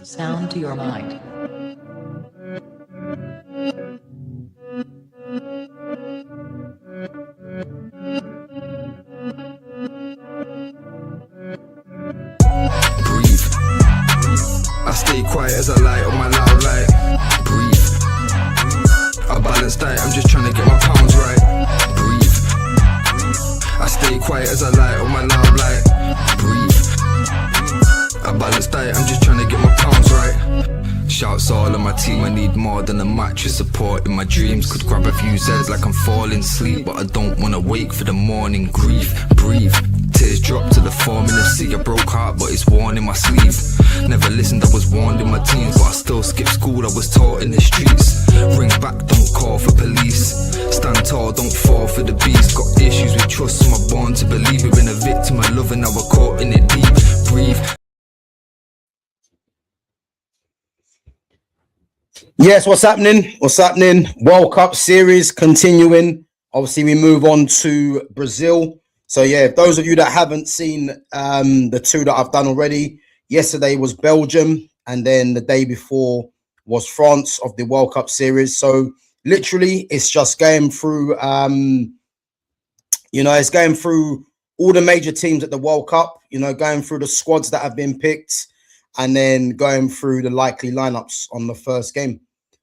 Sound to your mind. Breathe. I stay quiet as I light on my loud light. Breathe. I balance diet, I'm just trying to get my pounds right. Breathe. I stay quiet as I light on my loud light. Breathe. I balance diet, I'm just trying to get my pounds right. Shouts all on my team, I need more than a mattress support in my dreams. Could grab a few Z's like I'm falling asleep, but I don't wanna wake for the morning grief. Breathe, tears drop to the forming of sea. A broke heart, but it's worn in my sleeve. Never listened, I was warned in my teens, but I still skipped school, I was taught in the streets. Ring back, don't call for police. Stand tall, don't fall for the beast. Got issues with trust, so I'm born to believe. We've been a victim of love and now we're caught in it deep. Breathe. Yes, what's happening? What's happening? World Cup series continuing. Obviously, we move on to Brazil. So, yeah, those of you that haven't seen the two that I've done already, yesterday was Belgium, and then the day before was France of the World Cup series. So, literally, it's just going through, it's going through all the major teams at the World Cup, going through the squads that have been picked, and then going through the likely lineups on the first game.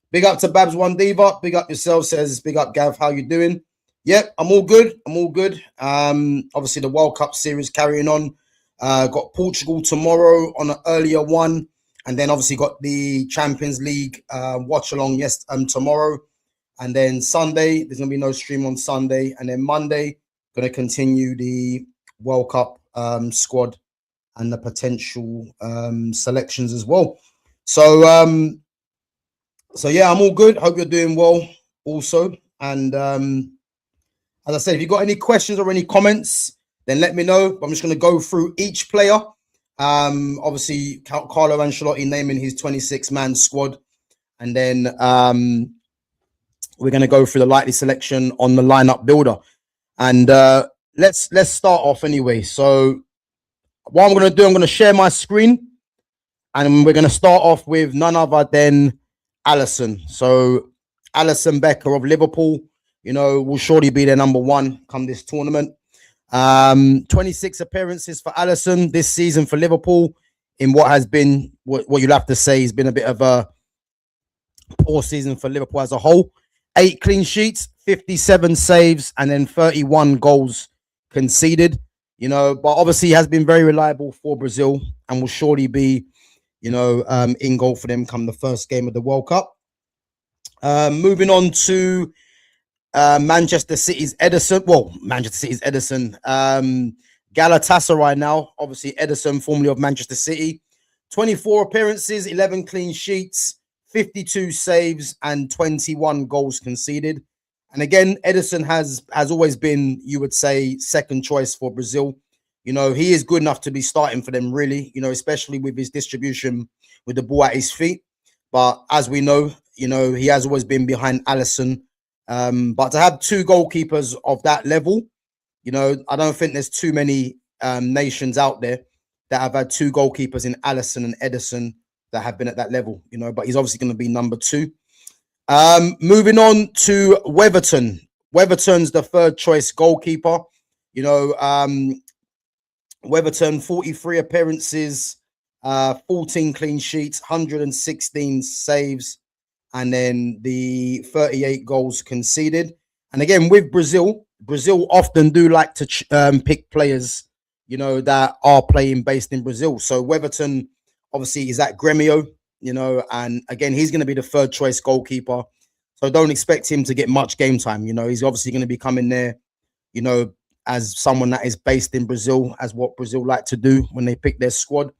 Big up to Babs One Diva. Big up yourself, says big up Gav. How you doing? Yep, I'm all good. I'm all good. Obviously the World Cup series carrying on. Got Portugal tomorrow on an earlier one, and then obviously got the Champions League watch along tomorrow, and then Sunday there's gonna be no stream on Sunday, and then Monday gonna continue the World Cup squad and the potential selections as well. So yeah, I'm all good. Hope you're doing well also. And as I said, if you've got any questions or any comments, then let me know. I'm just going to go through each player. Obviously, Carlo Ancelotti naming his 26-man squad. And then we're going to go through the likely selection on the lineup builder. And let's start off anyway. So what I'm going to do, I'm going to share my screen. And we're going to start off with none other than Alisson. So Alisson Becker of Liverpool, will surely be their number one come this tournament. 26 appearances for Alisson this season for Liverpool in what has been, what you'll have to say has been a bit of a poor season for Liverpool as a whole. 8 clean sheets, 57 saves, and then 31 goals conceded. But obviously he has been very reliable for Brazil and will surely be in goal for them come the first game of the World Cup. Moving on to Manchester City's Ederson. Well, Manchester City's Ederson. Galatasaray now. Obviously, Ederson, formerly of Manchester City. 24 appearances, 11 clean sheets, 52 saves, and 21 goals conceded. And again, Ederson has always been, you would say, second choice for Brazil. He is good enough to be starting for them, really, especially with his distribution with the ball at his feet. But as we know, he has always been behind Alisson. But to have two goalkeepers of that level, I don't think there's too many nations out there that have had two goalkeepers in Alisson and Ederson that have been at that level, but he's obviously going to be number 2. Moving on to Weatherton. Weatherton's the third choice goalkeeper. Weatherton, 43 appearances, 14 clean sheets, 116 saves, and then the 38 goals conceded. And again, with Brazil often do like to pick players, that are playing based in Brazil. So Weatherton obviously is at Grêmio, and again, he's going to be the third choice goalkeeper. So don't expect him to get much game time. He's obviously going to be coming there, as someone that is based in Brazil, as what Brazil like to do when they pick their squad.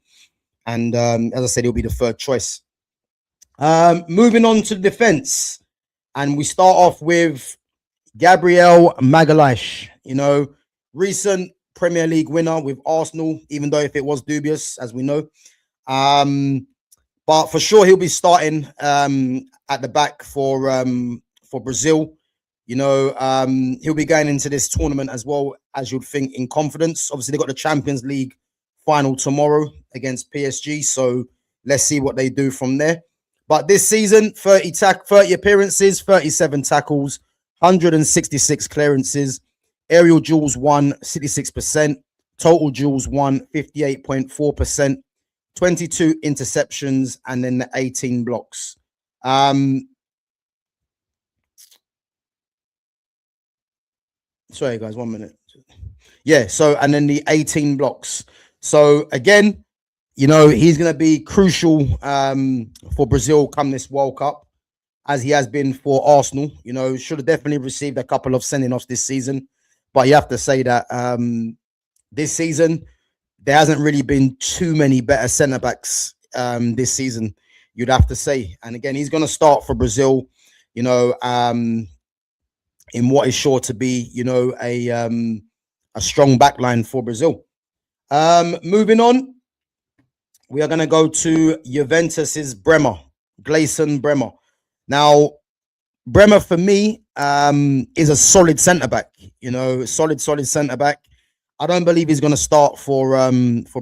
And as I said, he'll be the third choice. Moving on to defense. And we start off with Gabriel Magalhaes, recent Premier League winner with Arsenal, even though if it was dubious, as we know. But for sure, he'll be starting at the back for Brazil. He'll be going into this tournament as well, as you'd think, in confidence. Obviously, they've got the Champions League final tomorrow against PSG, so let's see what they do from there. But this season, 30 appearances, 37 tackles, 166 clearances, aerial duels won 66%, total duels won 58.4%, 22 interceptions, and then the 18 blocks. Sorry, guys, 1 minute. Yeah, so, and then the 18 blocks. So, again, he's going to be crucial for Brazil come this World Cup, as he has been for Arsenal. Should have definitely received a couple of sending-offs this season. But you have to say that this season, there hasn't really been too many better centre-backs this season, you'd have to say. And again, he's going to start for Brazil, in what is sure to be, a strong backline for Brazil. Moving on, we are going to go to Juventus's Gleison Bremer. Now, Bremer for me is a solid centre back. Solid centre back. I don't believe he's going to start for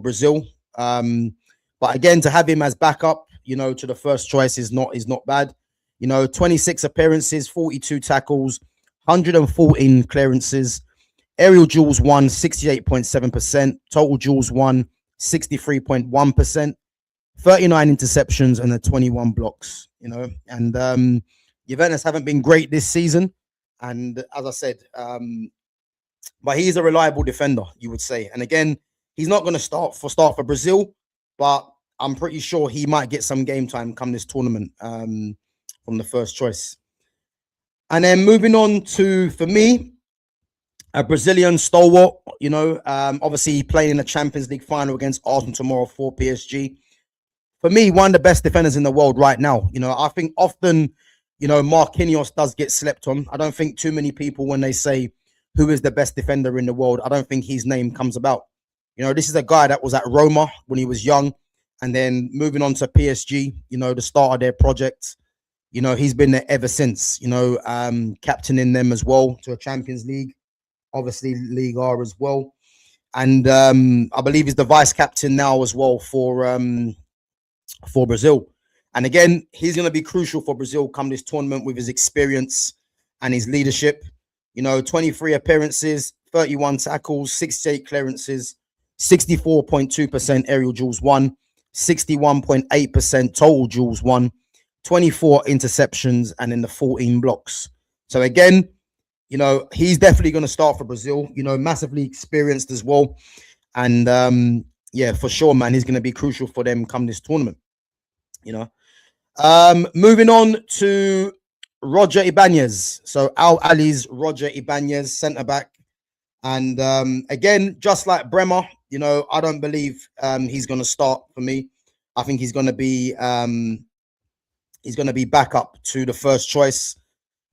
Brazil. But again, to have him as backup, to the first choice is not bad. 26 appearances, 42 tackles, 114 clearances, aerial duels won 68.7%, total duels won 63.1%, 39 interceptions, and the 21 blocks. And Juventus haven't been great this season, and as I said, but he's a reliable defender, you would say. And again, he's not going to start for Brazil, but I'm pretty sure he might get some game time come this tournament from the first choice. And then moving on to, for me, a Brazilian stalwart, obviously playing in the Champions League final against Arsenal tomorrow for PSG. For me, one of the best defenders in the world right now. I think often, Marquinhos does get slept on. I don't think too many people, when they say who is the best defender in the world, I don't think his name comes about. This is a guy that was at Roma when he was young, and then moving on to PSG, the start of their project. He's been there ever since, captaining them as well to a Champions League, obviously League R as well. And I believe he's the vice captain now as well for Brazil. And again, he's going to be crucial for Brazil come this tournament with his experience and his leadership. 23 appearances, 31 tackles, 68 clearances, 64.2% aerial duels won, 61.8% total duels won, 24 interceptions, and then the 14 blocks. So again, he's definitely going to start for Brazil, massively experienced as well. And yeah, for sure, man, he's going to be crucial for them come this tournament. Moving on to Roger Ibanez. So Al Ahly's Roger Ibanez, centre back. And again, just like Bremer, I don't believe he's going to start for me. I think he's going to be back up to the first choice.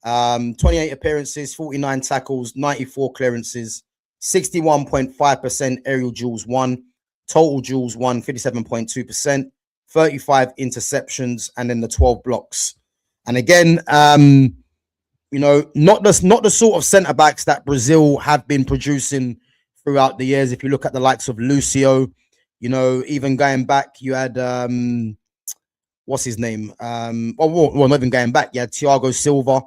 28 appearances, 49 tackles, 94 clearances, 61.5% aerial duels won, total duels won 57.2%, 35 interceptions, and then the 12 blocks. And again, not the sort of centre backs that Brazil have been producing throughout the years. If you look at the likes of Lucio, even going back, you had what's his name? Well, not even going back, you had Thiago Silva.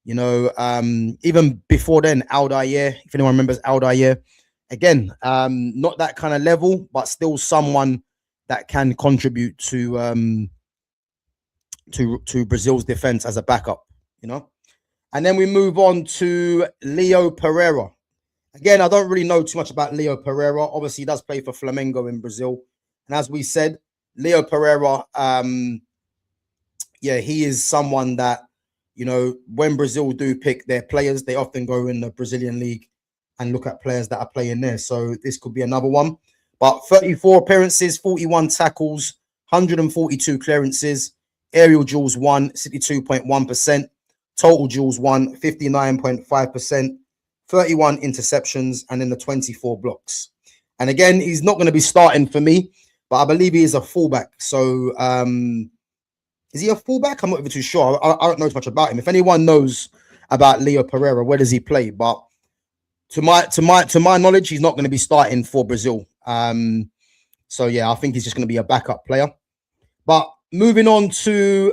Even before then, Aldair, if anyone remembers Aldair, again, not that kind of level, but still someone that can contribute to Brazil's defense as a backup, And then we move on to Leo Pereira. Again, I don't really know too much about Leo Pereira. Obviously, he does play for Flamengo in Brazil. And as we said, Leo Pereira, he is someone that, when Brazil do pick their players, they often go in the Brazilian league and look at players that are playing there. So this could be another one. But 34 appearances, 41 tackles, 142 clearances, aerial duels won 62.1%, total duels won 59.5%, 31 interceptions, and then the 24 blocks. And again, he's not going to be starting for me, but I believe he is a fullback. So is he a fullback? I'm not even too sure. I don't know too much about him. If anyone knows about Leo Pereira. Where does he play? But to my knowledge, he's not going to be starting for Brazil. So yeah, I think he's just going to be a backup player. But moving on to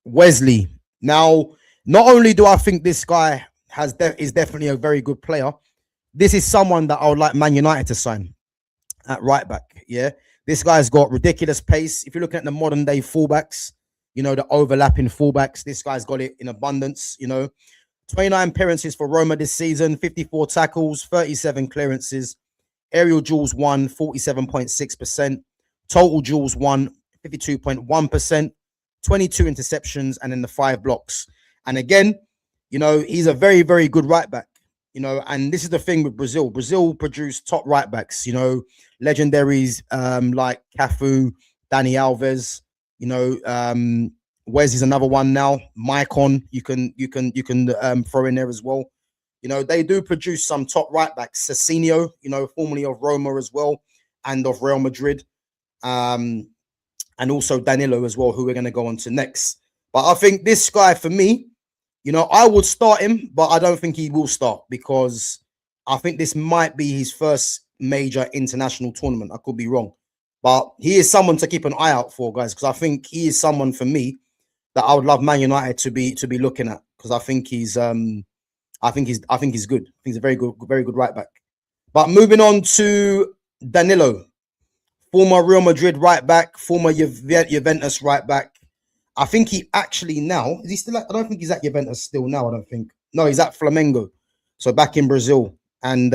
Wesley. Now, not only do I think this guy is definitely a very good player, this is someone that I would like Man United to sign at right back. Yeah, this guy's got ridiculous pace. If you're looking at the modern day fullbacks, you know, the overlapping fullbacks, this guy's got it in abundance. You know, 29 appearances for Roma this season, 54 tackles, 37 clearances, aerial duels won, 47.6%, total duels won, 52.1%, 22 interceptions, and then the 5 blocks. And again, you know, he's a very, very good right back. You know, and this is the thing with Brazil. Brazil produced top right backs, you know, legendaries like Cafu, Dani Alves, you know, Wes is another one now. Maicon, you can throw in there as well. You know, they do produce some top right backs. Cecinho, you know, formerly of Roma as well, and of Real Madrid. And also Danilo as well, who we're going to go on to next. But I think this guy, for me, you know, I would start him, but I don't think he will start because I think this might be his first major international tournament. I could be wrong, but he is someone to keep an eye out for, guys, because I think he is someone for me that I would love Man United to be looking at, because I think he's good. I think he's a very good right back. But moving on to Danilo, former Real Madrid right back, former Juventus right back. I think he actually now, is he still at, I don't think he's at Juventus still now, I don't think. No, he's at Flamengo. So back in Brazil. And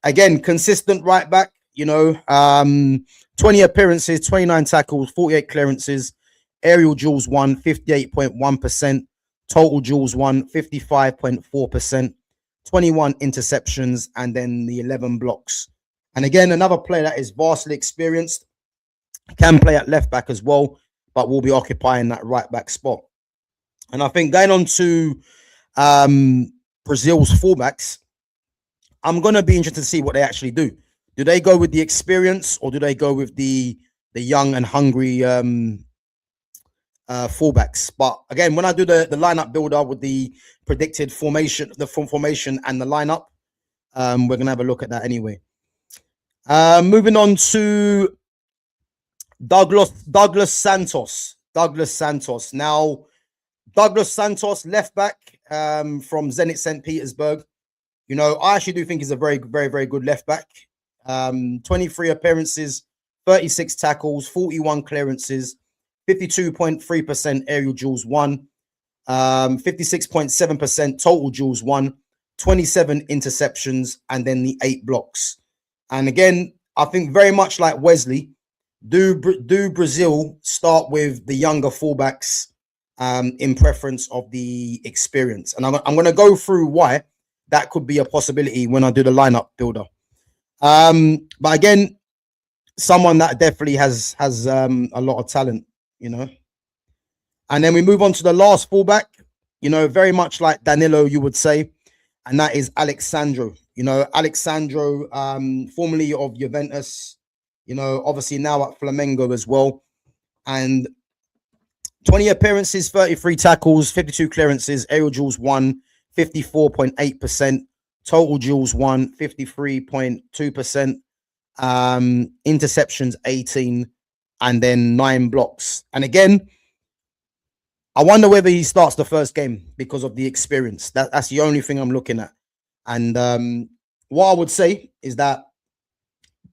again, consistent right back, you know, 20 appearances, 29 tackles, 48 clearances, aerial duels won, 58.1%, total duels won, 55.4%, 21 interceptions, and then the 11 blocks. And again, another player that is vastly experienced, can play at left back as well, but will be occupying that right back spot. And I think going on to Brazil's fullbacks, I'm going to be interested to see what they actually do. Do they go with the experience, or do they go with the young and hungry fullbacks? But again, when I do the lineup builder with the predicted formation, the formation and the lineup, we're going to have a look at that anyway. Moving on to Douglas Santos. Now, Douglas Santos, left back from Zenit St. Petersburg. You know, I actually do think he's a very good left back. 23 appearances, 36 tackles, 41 clearances, 52.3% aerial duels won, 56.7% total duels won, 27 interceptions, and then the 8 blocks. And again, I think very much like Wesley, do Brazil start with the younger fullbacks in preference of the experience? And I'm going to go through why that could be a possibility when I do the lineup builder. But again, someone that definitely has a lot of talent, you know. And then we move on to the last fullback, you know, very much like Danilo, you would say, and that is Alexandro. You know, Alexandro, formerly of Juventus, you know, obviously now at Flamengo as well. And 20 appearances, 33 tackles, 52 clearances, aerial duels won, 54.8%, total duels won, 53.2%, interceptions 18, and then 9 blocks. And again, I wonder whether he starts the first game because of the experience. That's the only thing I'm looking at. And what I would say is that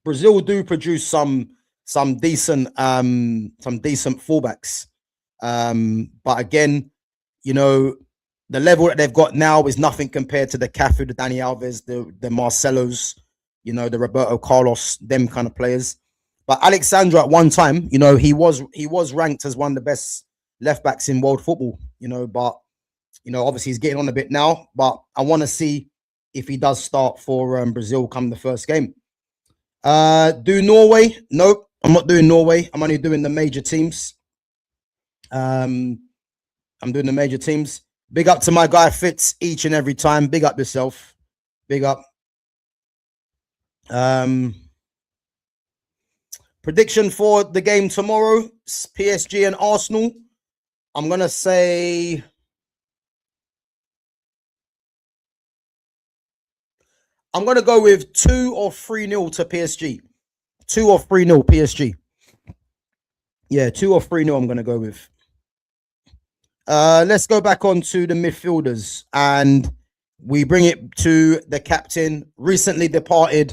Brazil do produce some decent fullbacks. But again, you know, the level that they've got now is nothing compared to the Cafu, the Dani Alves, the Marcelos, you know, the Roberto Carlos, them kind of players. But Alexandro at one time, you know, he was ranked as one of the best left backs in world football, you know, but, you know, obviously he's getting on a bit now, but I want to see if he does start for Brazil come the first game. Do Norway? Nope, I'm not doing Norway. I'm only doing the major teams. I'm doing the major teams. Big up to my guy Fitz each and every time. Big up yourself. Big up. Prediction for the game tomorrow, PSG and Arsenal. I'm going to say I'm going to go with 2 or 3-0 to PSG. 2 or 3-0 PSG. Yeah, 2 or 3-0 I'm going to go with. Let's go back on to the midfielders, and we bring it to the captain, recently departed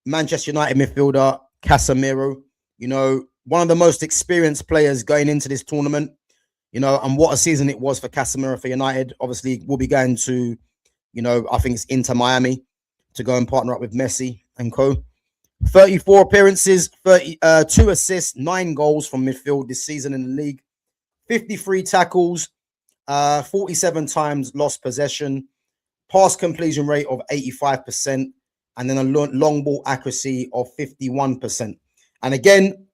Manchester United midfielder, Casemiro. You know, one of the most experienced players going into this tournament. You know, and what a season it was for Casemiro for United. Obviously, we'll be going to, you know, I think it's Inter Miami to go and partner up with Messi and co. 34 appearances, 2 assists, 9 goals from midfield this season in the league. 53 tackles, 47 times lost possession, pass completion rate of 85%, and then a long ball accuracy of 51%. And again,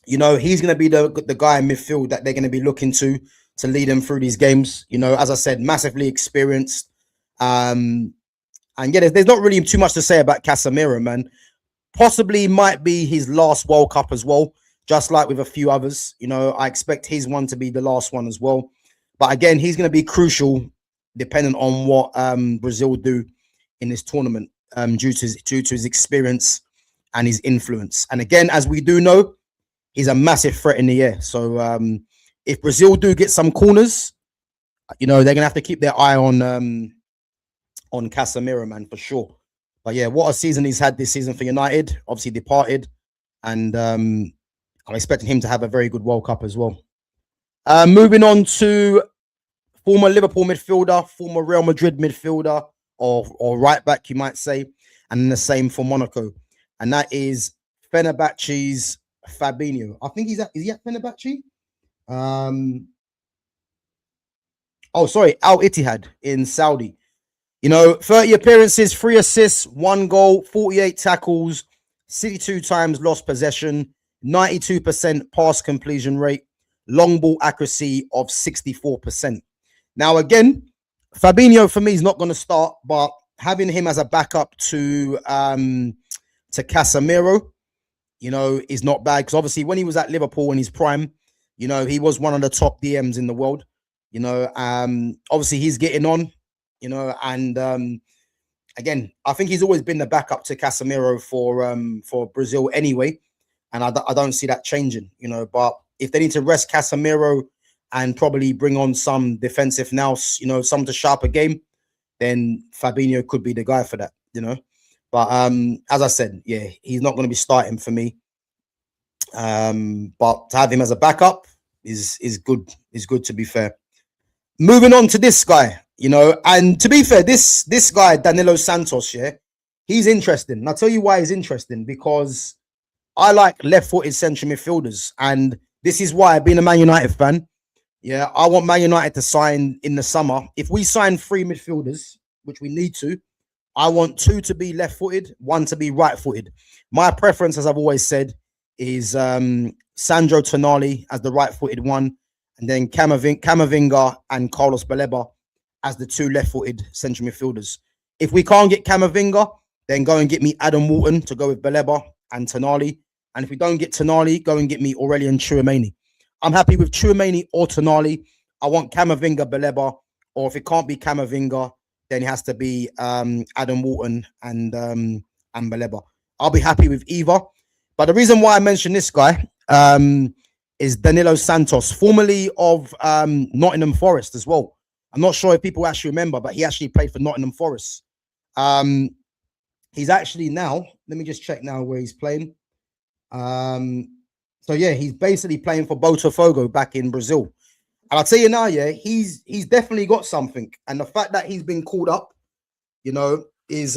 you know, he's going to be the guy in midfield that they're going to be looking to lead them through these games. You know, as I said, massively experienced. And yeah, there's not really too much to say about Casemiro, man. Possibly might be his last World Cup as well, just like with a few others. You know, I expect his one to be the last one as well. But again, he's going to be crucial depending on what Brazil do in this tournament due to his experience and his influence. And again, as we do know, he's a massive threat in the air. So if Brazil do get some corners, you know, they're going to have to keep their eye on Casemiro, man, for sure. But yeah, what a season he's had this season for United. Obviously departed. And I'm expecting him to have a very good World Cup as well. Moving on to former Liverpool midfielder, former Real Madrid midfielder, or right back, you might say. And then the same for Monaco. And that is Fenerbahce's Fabinho. I think is he at Fenerbahce? Oh, sorry, Al Ittihad in Saudi. You know, 30 appearances, 3 assists, 1 goal, 48 tackles, 62 times lost possession, 92% pass completion rate, long ball accuracy of 64%. Now, again, Fabinho for me is not going to start, but having him as a backup to Casemiro, you know, is not bad. Because obviously when he was at Liverpool in his prime, you know, he was one of the top DMs in the world. You know, obviously he's getting on, you know, and again, I think he's always been the backup to Casemiro for Brazil anyway. And I don't see that changing, you know, but if they need to rest Casemiro and probably bring on some defensive nous, you know, some to sharp a game, then Fabinho could be the guy for that, you know. But as I said, yeah, he's not going to be starting for me. But to have him as a backup is good. Is good, to be fair. Moving on to this guy, you know, and to be fair, this guy, Danilo Santos, yeah, he's interesting. And I'll tell you why he's interesting, because I like left-footed central midfielders. And this is why, being a Man United fan, yeah, I want Man United to sign in the summer. If we sign 3 midfielders, which we need to, I want 2 to be left-footed, 1 to be right-footed. My preference, as I've always said, is Sandro Tonali as the right-footed one, and then Camavinga and Carlos Baleba as the 2 left-footed central midfielders. If we can't get Camavinga, then go and get me Adam Walton to go with Baleba and Tonali. And if we don't get Tonali, go and get me Aurelien Tchouameni. I'm happy with Tchouameni or Tonali. I want Camavinga, Baleba, or if it can't be Camavinga, then it has to be Adam Walton and Baleba. I'll be happy with either. But the reason why I mentioned this guy is Danilo Santos, formerly of Nottingham Forest as well. I'm not sure if people actually remember, but he actually played for Nottingham Forest. He's actually now, let me just check now where he's playing. So yeah, he's basically playing for Botafogo back in Brazil. And I'll tell you now, yeah, he's definitely got something. And the fact that he's been called up, you know, is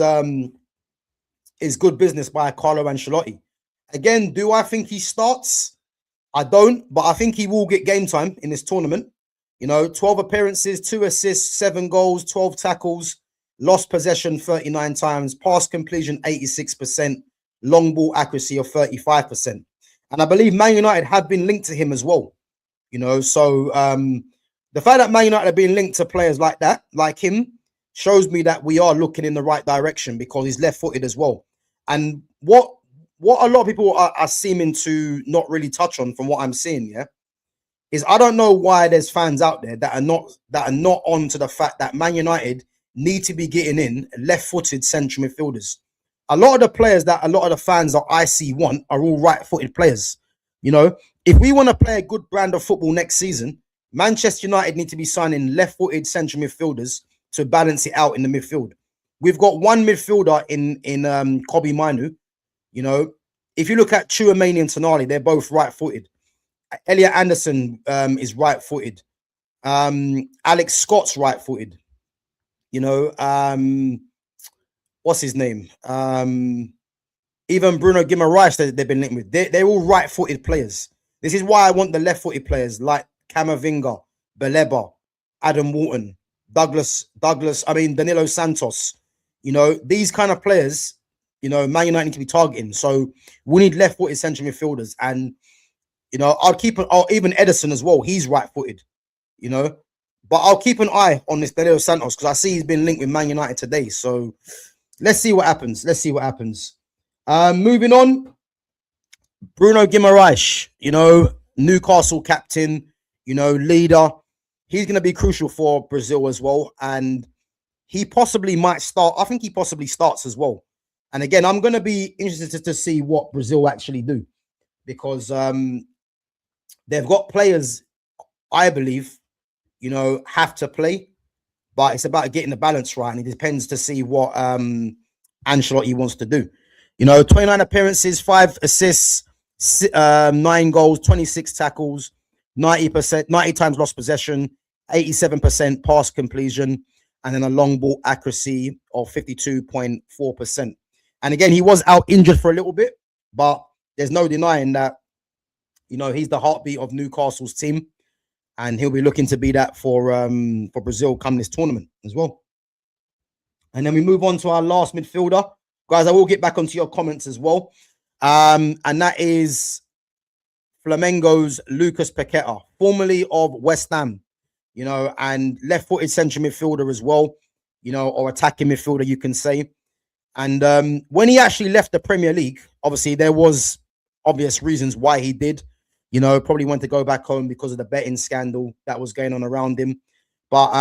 good business by Carlo Ancelotti. Again, do I think he starts? I don't, but I think he will get game time in this tournament. You know, 12 appearances, 2 assists, 7 goals, 12 tackles, lost possession 39 times, pass completion 86%, long ball accuracy of 35%. And I believe Man United have been linked to him as well. You know, so the fact that Man United have been linked to players like that, like him, shows me that we are looking in the right direction, because he's left-footed as well. And what a lot of people are seeming to not really touch on, from what I'm seeing, yeah, is I don't know why there's fans out there that are not on to the fact that Man United need to be getting in left-footed central midfielders. A lot of the players that a lot of the fans that I see want are all right-footed players. You know, if we want to play a good brand of football next season, Manchester United need to be signing left-footed central midfielders to balance it out in the midfield. We've got one midfielder in Kobe Minu. You know, if you look at Chouameni and Tonali, they're both right-footed. Elliot Anderson is right-footed. Alex Scott's right-footed. You know, what's his name? Even Bruno Guimaraes that they've been linked with. They're all right-footed players. This is why I want the left-footed players like Camavinga, Baleba, Adam Wharton, Danilo Santos. You know, these kind of players, you know, Man United need to be targeting. So we need left-footed central midfielders. And, you know, even Edison as well. He's right-footed, you know. But I'll keep an eye on this Danilo Santos because I see he's been linked with Man United today. So let's see what happens. Moving on, Bruno Guimaraes, you know, Newcastle captain, you know, leader. He's going to be crucial for Brazil as well. And he possibly might start. I think he possibly starts as well. And again, I'm going to be interested to see what Brazil actually do because they've got players, I believe, you know, have to play. But it's about getting the balance right. And it depends to see what Ancelotti wants to do. You know, 29 appearances, 5 assists, 9 goals, 26 tackles, 90 times lost possession, 87% pass completion, and then a long ball accuracy of 52.4%. And again, he was out injured for a little bit, but there's no denying that, you know, he's the heartbeat of Newcastle's team, and he'll be looking to be that for Brazil come this tournament as well. And then we move on to our last midfielder. Guys, I will get back onto your comments as well. And that is Flamengo's Lucas Paqueta, formerly of West Ham, you know, and left-footed central midfielder as well, you know, or attacking midfielder, you can say. And when he actually left the Premier League, obviously there was obvious reasons why he did. You know, probably wanted to go back home because of the betting scandal that was going on around him. But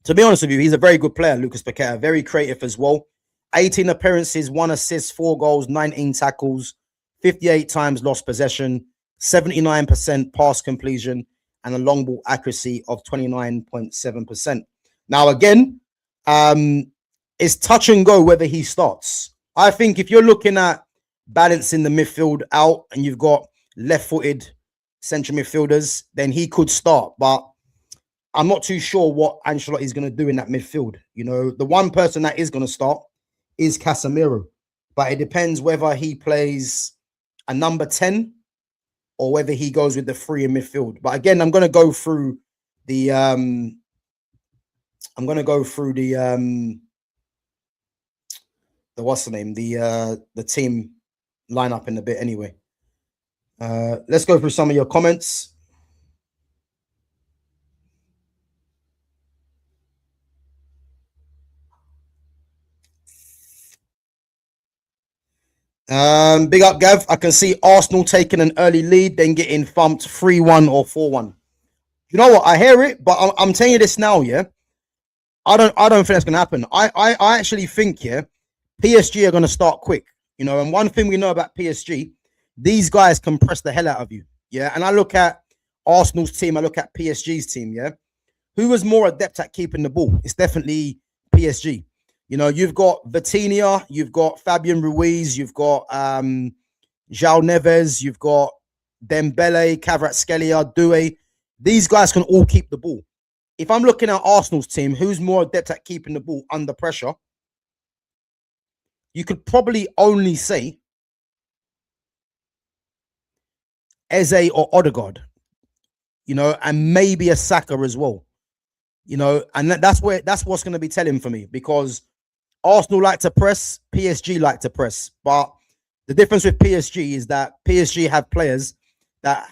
to be honest with you, he's a very good player, Lucas Paqueta, very creative as well. 18 appearances, 1 assist, 4 goals, 19 tackles, 58 times lost possession, 79% pass completion, and a long ball accuracy of 29.7%. Now, again, it's touch and go whether he starts. I think if you're looking at balancing the midfield out and you've got left-footed central midfielders, then he could start. But I'm not too sure what Ancelotti is going to do in that midfield. You know, the one person that is going to start is Casemiro, but it depends whether he plays a number 10 or whether he goes with the 3 in midfield. But again, I'm going to go through the what's the name, the team lineup in a bit anyway. Let's go through some of your comments. Big up, Gav. I can see Arsenal taking an early lead, then getting thumped 3-1 or 4-1. You know what? I hear it, but I'm telling you this now, yeah. I don't think that's gonna happen. I actually think, yeah, PSG are gonna start quick. You know, and one thing we know about PSG, these guys can press the hell out of you. Yeah. And I look at Arsenal's team, I look at PSG's team, yeah. Who was more adept at keeping the ball? It's definitely PSG. You know, you've got Vitinha, you've got Fabian Ruiz, you've got João Neves, you've got Dembele, Kvaratskhelia, Doué. These guys can all keep the ball. If I'm looking at Arsenal's team, who's more adept at keeping the ball under pressure? You could probably only say Eze or Odegaard, you know, and maybe a Saka as well. You know, and that's what's going to be telling for me, because Arsenal like to press, PSG like to press. But the difference with PSG is that PSG have players that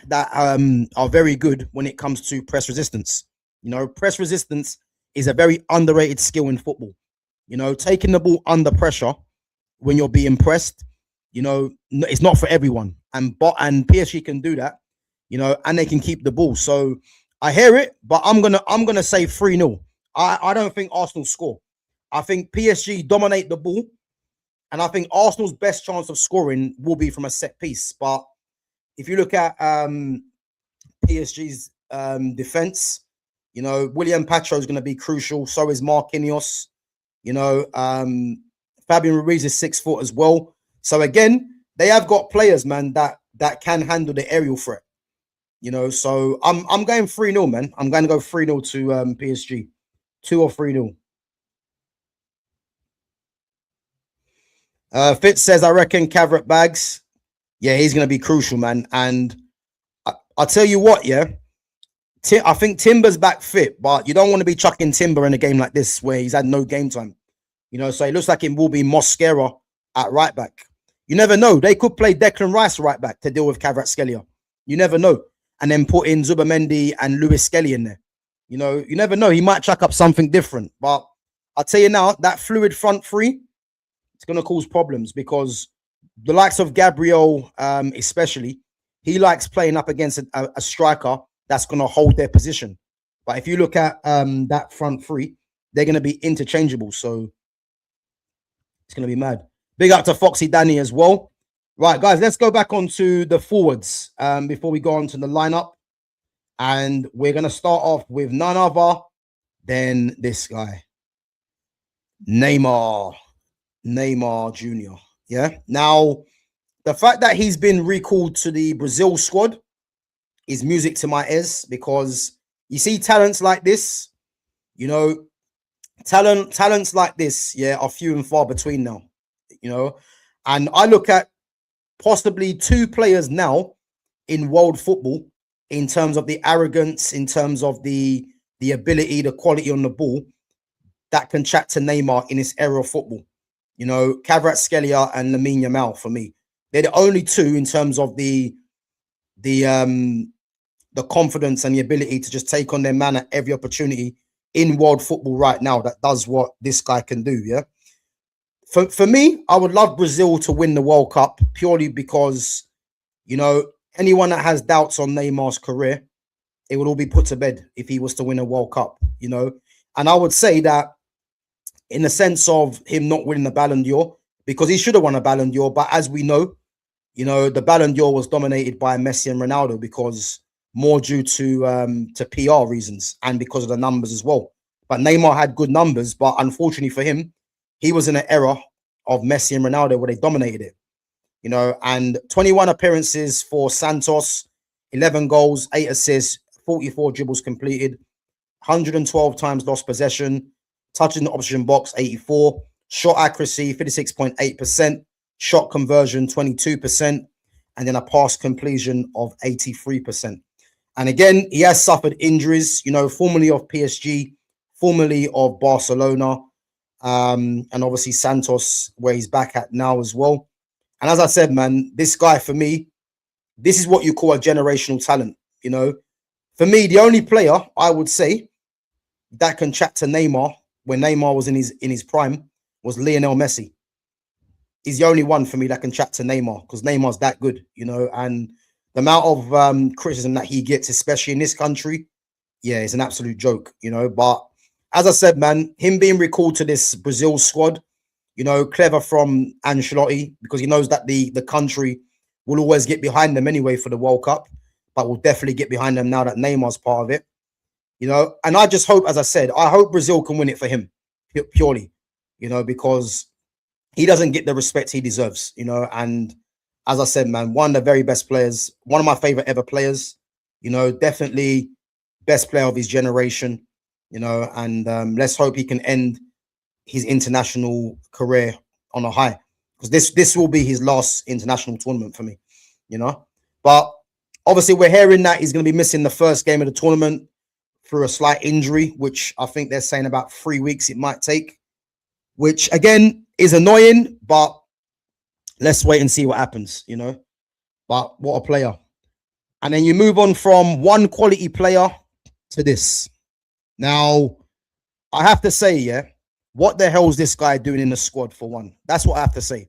are very good when it comes to press resistance. You know, press resistance is a very underrated skill in football. You know, taking the ball under pressure when you're being pressed, you know, it's not for everyone. And PSG can do that, you know, and they can keep the ball. So I hear it, but I'm gonna say 3-0. I don't think Arsenal score. I think PSG dominate the ball, and I think Arsenal's best chance of scoring will be from a set piece. But if you look at PSG's defense, you know, William Pacho is going to be crucial. So is Marquinhos. You know, Fabian Ruiz is 6 foot as well. So again, they have got players, man, that can handle the aerial threat. You know, so I'm going 3-0, man. I'm going to go 3-0 to PSG. 2 or 3-0. Fitz says, I reckon Cavret Bags. Yeah, he's going to be crucial, man. And I'll tell you what, yeah. I think Timber's back fit, but you don't want to be chucking Timber in a game like this where he's had no game time. You know, so it looks like it will be Mosquera at right back. You never know. They could play Declan Rice right back to deal with Kvaratskhelia. You never know. And then put in Zubamendi and Lewis Skelly in there. You know, you never know. He might chuck up something different. But I'll tell you now, that fluid front three, it's going to cause problems because the likes of Gabriel, especially, he likes playing up against a striker that's going to hold their position. But if you look at that front three, they're going to be interchangeable. So it's going to be mad. Big up to Foxy Danny as well. Right, guys, let's go back onto the forwards before we go on to the lineup. And we're going to start off with none other than this guy, Neymar Jr. Yeah. Now, the fact that he's been recalled to the Brazil squad is music to my ears because you see talents like this, you know, talents like this, yeah, are few and far between now, you know. And I look at possibly 2 players now in world football in terms of the arrogance, in terms of the ability, the quality on the ball that can chat to Neymar in this era of football. You know, Kvaratskhelia and Lamine Yamal for me. They're the only 2 in terms of the confidence and the ability to just take on their man at every opportunity in world football right now that does what this guy can do, yeah? For me, I would love Brazil to win the World Cup purely because, you know, anyone that has doubts on Neymar's career, it would all be put to bed if he was to win a World Cup, you know. And I would say that in the sense of him not winning the Ballon d'Or, because he should have won a Ballon d'Or, but as we know, you know, the Ballon d'Or was dominated by Messi and Ronaldo because more due to PR reasons and because of the numbers as well. But Neymar had good numbers, but unfortunately for him, he was in an era of Messi and Ronaldo where they dominated it, you know, and 21 appearances for Santos, 11 goals, 8 assists, 44 dribbles completed, 112 times lost possession, touching the opposition box, 84, shot accuracy, 56.8%, shot conversion, 22%, and then a pass completion of 83%. And again, he has suffered injuries, you know, formerly of PSG, formerly of Barcelona, and obviously Santos, where he's back at now as well. And as I said, man, this guy, for me, this is what you call a generational talent, you know. For me, the only player I would say that can chat to Neymar when Neymar was in his prime was Lionel Messi. He's the only one for me that can chat to Neymar because Neymar's that good, you know. And the amount of criticism that he gets, especially in this country, yeah, it's an absolute joke, you know. But as I said, man, him being recalled to this Brazil squad, you know, clever from Ancelotti because he knows that the country will always get behind them anyway for the World Cup, but will definitely get behind them now that Neymar's part of it, you know. And I just hope, as I said, I hope Brazil can win it for him purely, you know, because he doesn't get the respect he deserves, you know. And as I said, man, one of the very best players, one of my favorite ever players, you know, definitely best player of his generation, you know, and let's hope he can end his international career on a high because this will be his last international tournament for me, you know. But obviously we're hearing that he's going to be missing the first game of the tournament through a slight injury, which I think they're saying about 3 weeks it might take, which again is annoying, but let's wait and see what happens, you know. But what a player. And then you move on from one quality player to this. Now, I have to say, yeah, what the hell is this guy doing in the squad for one? That's what I have to say.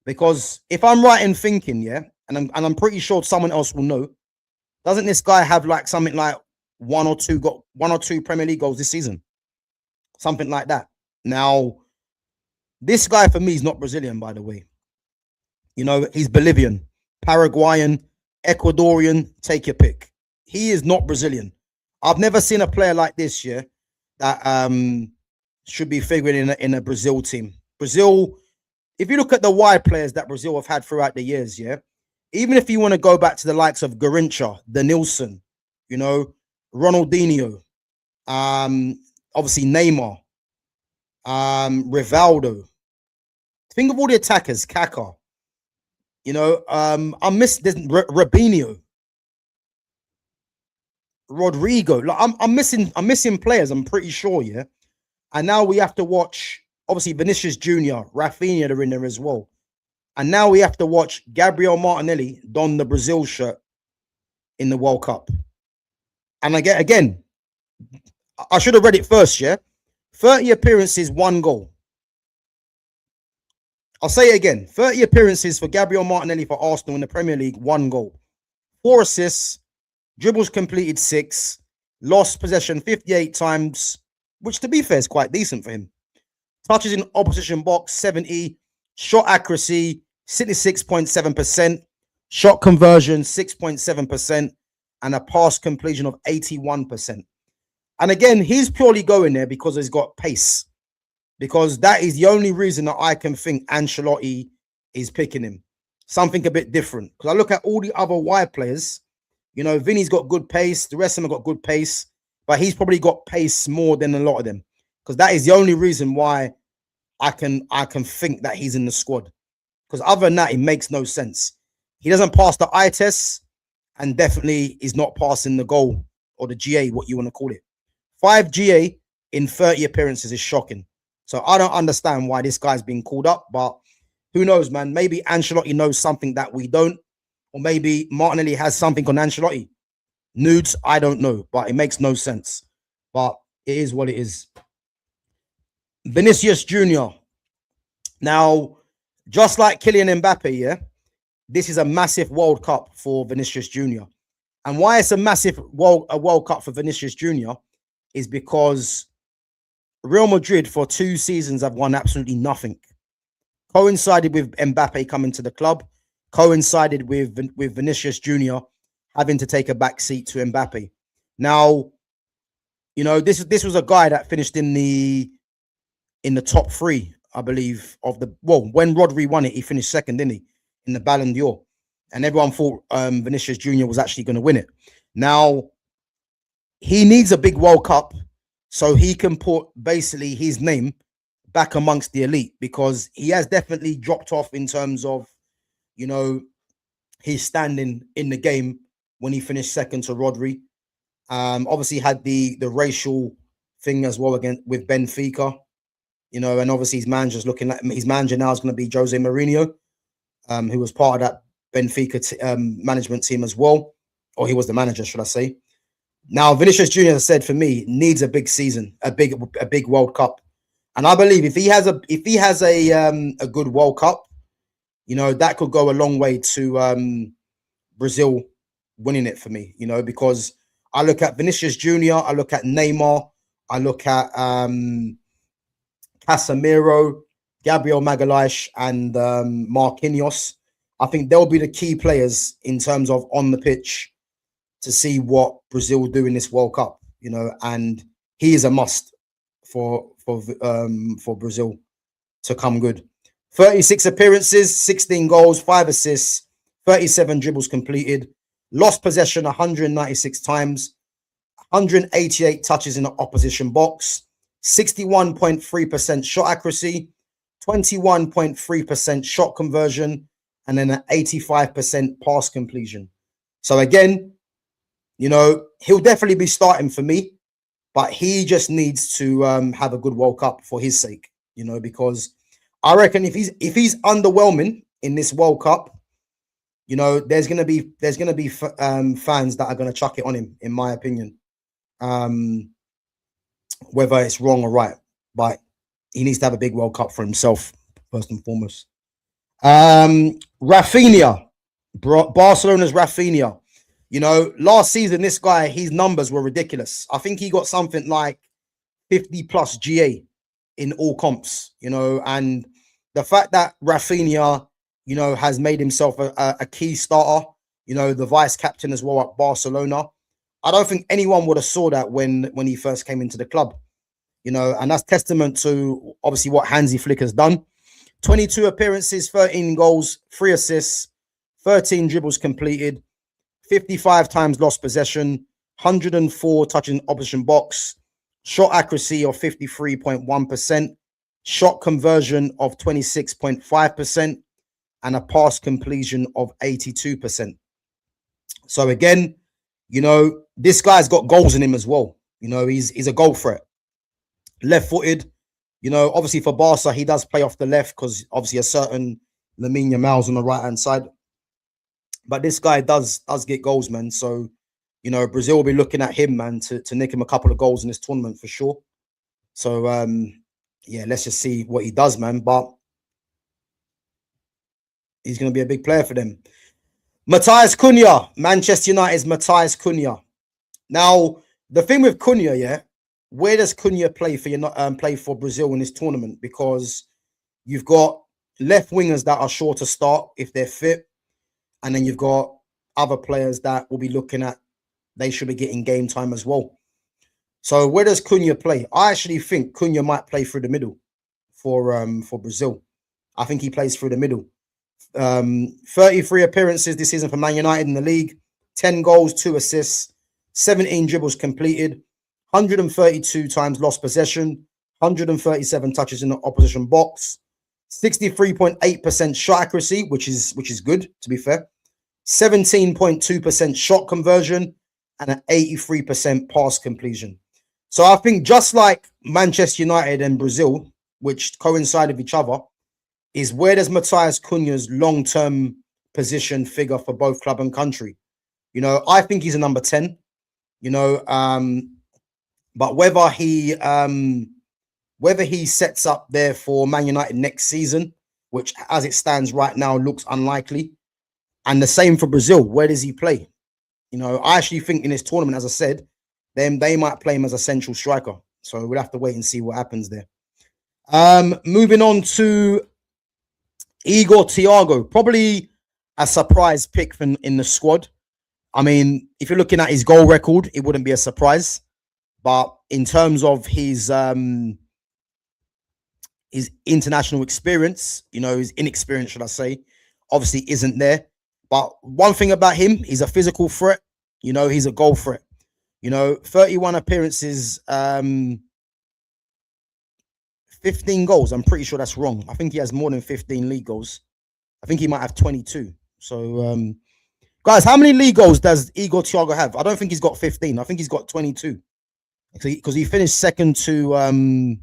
Because if I'm right in thinking, yeah, and I'm pretty sure someone else will know, doesn't this guy have like something like one or two Premier League goals this season? something like that. Now, this guy for me is not Brazilian, by the way. You know, he's Bolivian, Paraguayan, Ecuadorian, take your pick. He is not Brazilian. I've never seen a player like this, yeah, that should be figuring in a Brazil team. Brazil, if you look at the wide players that Brazil have had throughout the years, yeah, even if you want to go back to the likes of Garrincha, Denilson, you know, Ronaldinho, obviously Neymar, Rivaldo. Think of all the attackers, Kaká. You know, I'm missing Robinho, Rodrigo. Like I'm missing players. I'm pretty sure, yeah. And now we have to watch. Obviously, Vinicius Junior, Rafinha are in there as well. And now we have to watch Gabriel Martinelli don the Brazil shirt in the World Cup. And again, I should have read it first, yeah. 30 appearances, 1 goal. I'll say it again. 30 appearances for Gabriel Martinelli for Arsenal in the Premier League, 1 goal. 4 assists, dribbles completed 6, lost possession 58 times, which to be fair is quite decent for him. Touches in opposition box, 70. Shot accuracy, 66.7%. Shot conversion, 6.7%. And a pass completion of 81%. And again, he's purely going there because he's got pace. Because that is the only reason that I can think Ancelotti is picking him. Something a bit different. Because I look at all the other wide players. You know, Vinny's got good pace. The rest of them have got good pace. But he's probably got pace more than a lot of them. Because that is the only reason why I can think that he's in the squad. Because other than that, it makes no sense. He doesn't pass the eye test. And definitely is not passing the goal. Or the GA, what you want to call it. 5 GA in 30 appearances is shocking. So I don't understand why this guy's being called up, but who knows, man? Maybe Ancelotti knows something that we don't, or maybe Martinelli has something on Ancelotti. Nudes, I don't know, but it makes no sense. But it is what it is. Vinicius Junior. Now, just like Kylian Mbappe, yeah, this is a massive World Cup for Vinicius Junior. And why it's a massive World Cup for Vinicius Junior is because Real Madrid for 2 seasons have won absolutely nothing. Coincided with Mbappe coming to the club, coincided with Vinicius Junior having to take a back seat to Mbappe. Now, you know, this was a guy that finished in the top 3, I believe, of the when Rodri won it, he finished second, didn't he, in the Ballon d'Or, and everyone thought Vinicius Junior was actually going to win it. Now, he needs a big World Cup. So he can put basically his name back amongst the elite because he has definitely dropped off in terms of, you know, his standing in the game when he finished second to Rodri. Obviously had the racial thing as well again with Benfica, you know, and obviously his manager's looking like his manager now is going to be Jose Mourinho, who was part of that Benfica management team as well, or he was the manager, should I say. Now, Vinicius Junior, as I said, for me, needs a big season, a big World Cup, and I believe if he has a good World Cup, you know, that could go a long way to Brazil winning it for me. You know, because I look at Vinicius Junior, I look at Neymar, I look at Casemiro, Gabriel Magalhaes, and Marquinhos. I think they'll be the key players in terms of on the pitch to see what Brazil do in this World Cup, you know, and he is a must for Brazil to come good. 36 appearances, 16 goals, 5 assists, 37 dribbles completed, lost possession 196 times, 188 touches in the opposition box, 61.3% shot accuracy, 21.3% shot conversion, and then an 85% pass completion. So again, you know, he'll definitely be starting for me, but he just needs to have a good World Cup for his sake, you know, because I reckon if he's underwhelming in this World Cup, you know, there's gonna be fans that are gonna chuck it on him, in my opinion, whether it's wrong or right. But he needs to have a big World Cup for himself first and foremost. Rafinha, Barcelona's Rafinha. You know, last season, this guy, his numbers were ridiculous. I think he got something like 50 plus GA in all comps, you know, and the fact that Rafinha, you know, has made himself a key starter, you know, the vice captain as well at Barcelona. I don't think anyone would have saw that when he first came into the club, you know, and that's testament to obviously what Hansi Flick has done. 22 appearances, 13 goals, 3 assists, 13 dribbles completed, 55 times lost possession, 104 touching opposition box, shot accuracy of 53.1%, shot conversion of 26.5%, and a pass completion of 82%. So again, you know, this guy's got goals in him as well. You know, he's a goal threat. Left-footed, you know, obviously for Barca, he does play off the left because obviously a certain Lamine Yamal's on the right-hand side. But this guy does get goals, man. So, you know, Brazil will be looking at him, man, to nick him a couple of goals in this tournament for sure. So, yeah, let's just see what he does, man. But he's going to be a big player for them. Matheus Cunha, Manchester United's Matheus Cunha. Now, the thing with Cunha, yeah, where does Cunha play for Brazil in this tournament? Because you've got left wingers that are sure to start if they're fit, and then you've got other players that will be looking at they should be getting game time as well. So where does Cunha play? I actually think Cunha might play through the middle for Brazil. I think he plays through the middle. 33 appearances this season for Man United in the league, 10 goals, 2 assists, 17 dribbles completed, 132 times lost possession, 137 touches in the opposition box, 63.8% shot accuracy, which is good, to be fair, 17.2% shot conversion, and an 83% pass completion. So I think just like Manchester United and Brazil, which coincide with each other, is where does Matheus Cunha's long-term position figure for both club and country? You know, I think he's a number 10, you know, but whether he sets up there for Man United next season, which as it stands right now looks unlikely, and the same for Brazil, where does he play? You know, I actually think in this tournament, as I said, then they might play him as a central striker. So we'll have to wait and see what happens there. Moving on to Igor Thiago, probably a surprise pick in the squad. I mean, if you're looking at his goal record, it wouldn't be a surprise. But in terms of his international experience, you know, his inexperience, should I say, obviously isn't there. But one thing about him, he's a physical threat. You know, he's a goal threat. You know, 31 appearances, 15 goals. I'm pretty sure that's wrong. I think he has more than 15 league goals. I think he might have 22. So, guys, how many league goals does Igor Thiago have? I don't think he's got 15. I think he's got 22. Because he finished second to Erling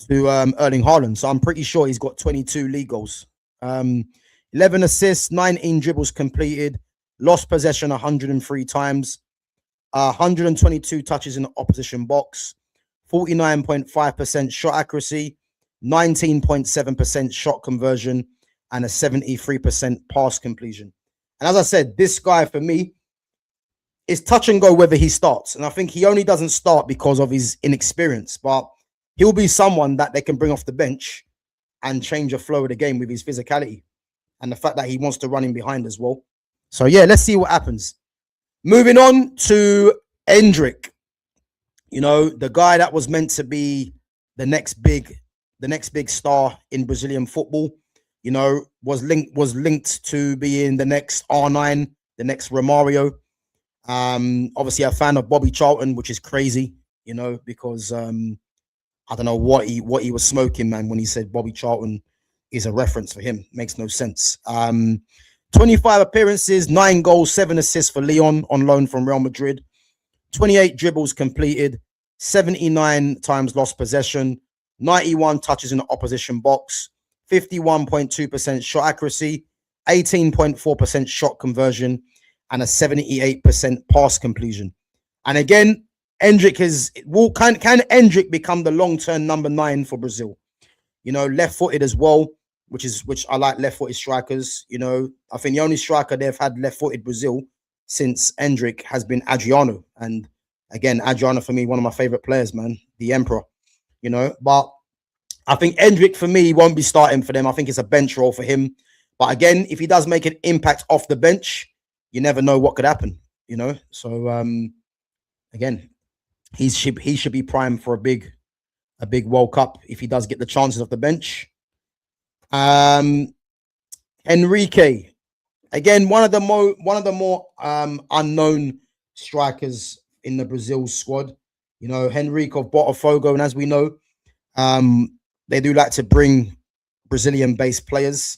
Haaland. So I'm pretty sure he's got 22 league goals. 11 assists, 19 dribbles completed, lost possession 103 times, 122 touches in the opposition box, 49.5% shot accuracy, 19.7% shot conversion, and a 73% pass completion. And as I said, this guy for me is touch and go whether he starts. And I think he only doesn't start because of his inexperience, but he'll be someone that they can bring off the bench and change the flow of the game with his physicality and the fact that he wants to run in behind as well. So yeah, let's see what happens. Moving on to Endrick, you know, the guy that was meant to be the next big star in Brazilian football, you know, was linked to being the next R9, the next Romario. Obviously a fan of Bobby Charlton, which is crazy, you know, because I don't know what he was smoking, man, when he said Bobby Charlton is a reference for him. Makes no sense. 25 appearances, 9 goals, 7 assists for Leon on loan from Real Madrid. 28 dribbles completed, 79 times lost possession, 91 touches in the opposition box, 51.2% shot accuracy, 18.4% shot conversion, and a 78% pass completion. And again, Endrick can Endrick become the long-term number 9 for Brazil? You know, left-footed as well, which I like left-footed strikers. You know, I think the only striker they've had left-footed Brazil since Endrick has been Adriano, and Again, Adriana for me, one of my favorite players, man, the Emperor, you know. But I think Endrick for me won't be starting for them. I think it's a bench role for him. But again, if he does make an impact off the bench, you never know what could happen, you know. So again, he should be primed for a big World Cup if he does get the chances off the bench. Enrique, again, one of the more unknown strikers in the Brazil squad. You know, Henrique of Botafogo, and as we know, they do like to bring Brazilian-based players.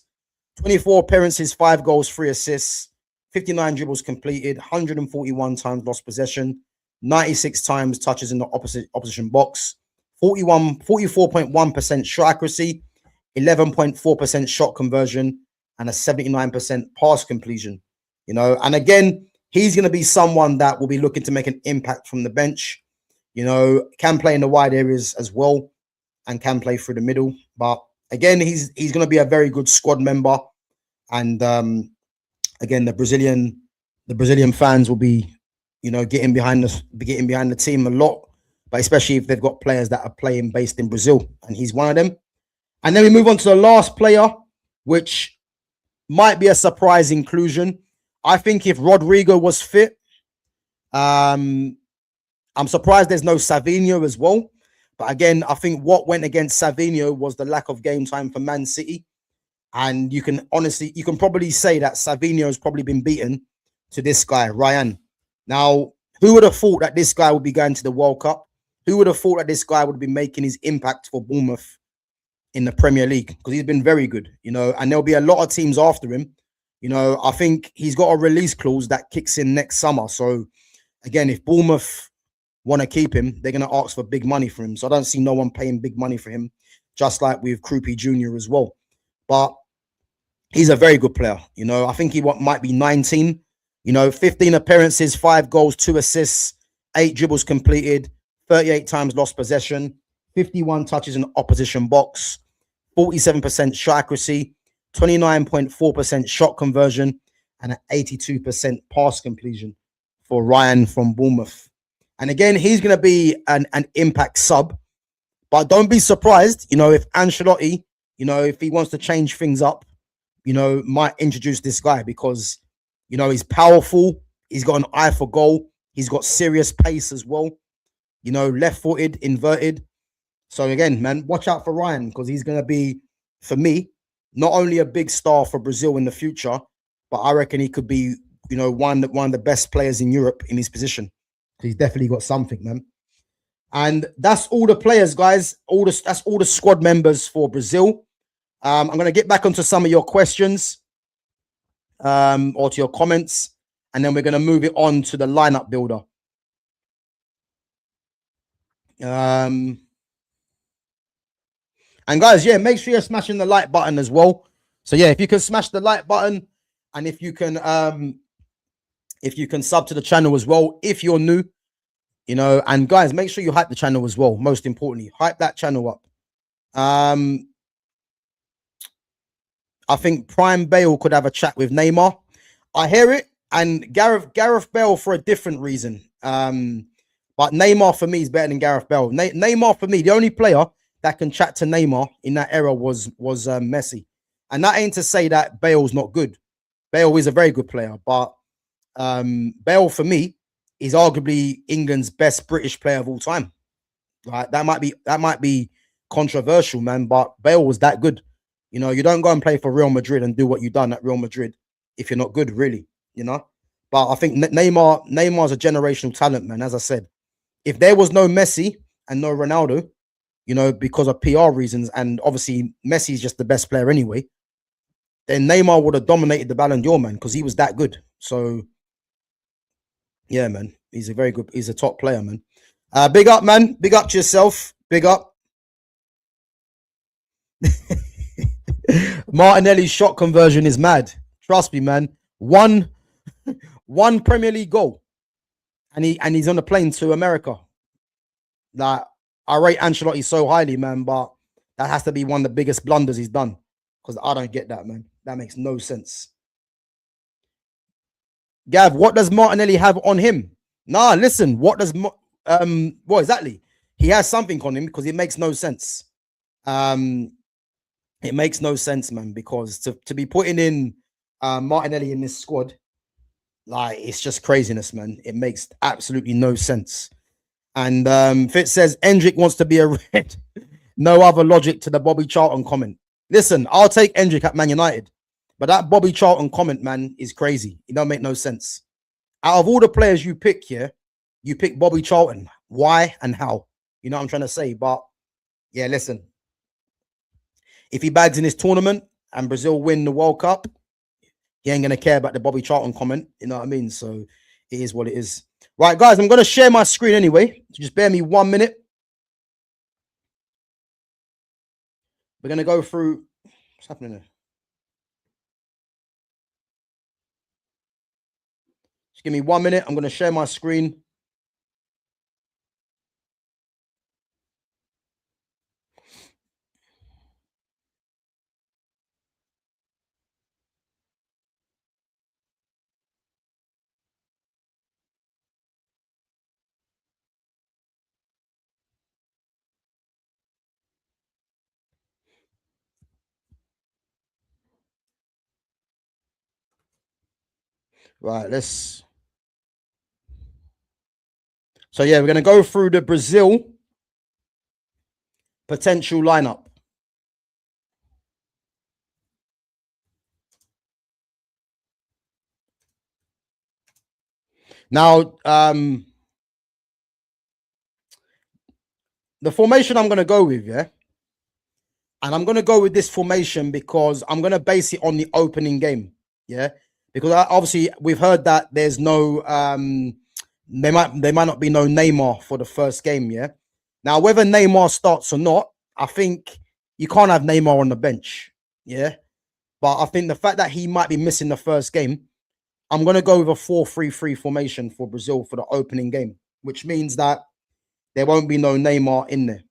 24 appearances, 5 goals, 3 assists, 59 dribbles completed, 141 times lost possession, 96 times touches in the opposition box, 44.1% shot accuracy, 11.4% shot conversion, and a 79% pass completion. You know, and again, he's going to be someone that will be looking to make an impact from the bench. You know, can play in the wide areas as well, and can play through the middle. But again, he's going to be a very good squad member, and again, the Brazilian fans will be, you know, getting behind the team a lot, but especially if they've got players that are playing based in Brazil, and he's one of them. And then we move on to the last player, which might be a surprise inclusion. I think if Rodrigo was fit, I'm surprised there's no Savinho as well. But again, I think what went against Savinho was the lack of game time for Man City. And you can probably say that Savinho has probably been beaten to this guy, Ryan. Now, who would have thought that this guy would be going to the World Cup? Who would have thought that this guy would be making his impact for Bournemouth in the Premier League? Because he's been very good, you know, and there'll be a lot of teams after him. You know, I think he's got a release clause that kicks in next summer. So, again, if Bournemouth want to keep him, they're going to ask for big money for him. So I don't see no one paying big money for him, just like with Krupi Jr. as well. But he's a very good player. You know, I think he might be 19. You know, 15 appearances, 5 goals, 2 assists, 8 dribbles completed, 38 times lost possession, 51 touches in the opposition box, 47% shot accuracy, 29.4% shot conversion, and an 82% pass completion for Ryan from Bournemouth. And again, he's going to be an impact sub. But don't be surprised, you know, if Ancelotti, you know, if he wants to change things up, you know, might introduce this guy because, you know, he's powerful. He's got an eye for goal. He's got serious pace as well. You know, left-footed, inverted. So again, man, watch out for Ryan because he's going to be, for me, not only a big star for Brazil in the future, but I reckon he could be, you know, one of the best players in Europe in his position. He's definitely got something, man. And that's all the players, guys. That's all the squad members for Brazil. I'm going to get back onto some of your questions or to your comments, and then we're going to move it on to the lineup builder. And guys, yeah, make sure you're smashing the like button as well. So yeah, if you can smash the like button, and if you can sub to the channel as well, if you're new, you know, and guys, make sure you hype the channel as well. Most importantly, hype that channel up. I think Prime Bale could have a chat with Neymar. I hear it, and Gareth Bale for a different reason. But Neymar for me is better than Gareth Bale. Neymar for me, the only player that can chat to Neymar in that era was Messi. And that ain't to say that Bale's not good. Bale is a very good player, but Bale for me is arguably England's best British player of all time. Right? That might be controversial, man, but Bale was that good. You know, you don't go and play for Real Madrid and do what you've done at Real Madrid if you're not good, really, you know. But I think Neymar's a generational talent, man. As I said, if there was no Messi and no Ronaldo, you know, because of PR reasons, and obviously Messi's just the best player anyway, then Neymar would have dominated the Ballon d'Or, man, because he was that good. So, yeah, man, he's a top player, man. Big up, man. Big up to yourself. Big up. Martinelli's shot conversion is mad. Trust me, man. One Premier League goal, and he's on a plane to America. Like, I rate Ancelotti so highly, man, but that has to be one of the biggest blunders he's done. Because I don't get that, man. That makes no sense. Gav, what does Martinelli have on him? Nah, listen. What does well, exactly. He has something on him because it makes no sense. It makes no sense, man, because to be putting in Martinelli in this squad, like, it's just craziness, man. It makes absolutely no sense. And Fitz says Endrick wants to be a red. No other logic to the Bobby Charlton comment. Listen, I'll take Endrick at Man United, but that Bobby Charlton comment, man, is crazy. It don't make no sense. Out of all the players you pick here, you pick Bobby Charlton. Why and how? You know what I'm trying to say? But yeah, listen. If he bags in his tournament and Brazil win the World Cup, he ain't gonna care about the Bobby Charlton comment. You know what I mean? So it is what it is. Right, guys, I'm gonna share my screen anyway. So just bear me 1 minute. We're gonna go through what's happening there. Just give me 1 minute. I'm gonna share my screen. Right, let's. So yeah, we're gonna go through the Brazil potential lineup. Now, the formation I'm gonna go with, yeah, and I'm gonna go with this formation because I'm gonna base it on the opening game, yeah, because obviously we've heard that there's no there might not be no Neymar for the first game, yeah. Now, whether Neymar starts or not, I think you can't have Neymar on the bench, yeah. But I think the fact that he might be missing the first game, I'm going to go with a 4-3-3 formation for Brazil for the opening game, which means that there won't be no Neymar in there.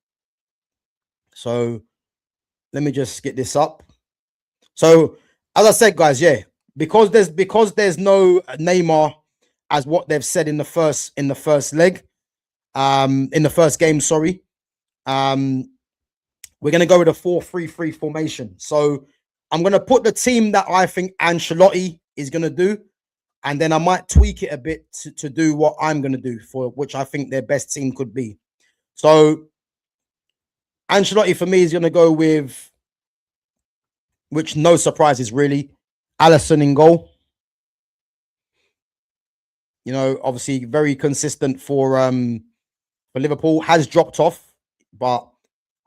So let me just get this up. So as I said, guys, yeah, because there's no Neymar as what they've said in the first leg, in the first game, sorry. We're going to go with a 4-3-3 formation. So I'm going to put the team that I think Ancelotti is going to do, and then I might tweak it a bit to do what I'm going to do, for which I think their best team could be. So Ancelotti for me is going to go with, which no surprises really, Alisson in goal. You know, obviously very consistent for Liverpool. Has dropped off, but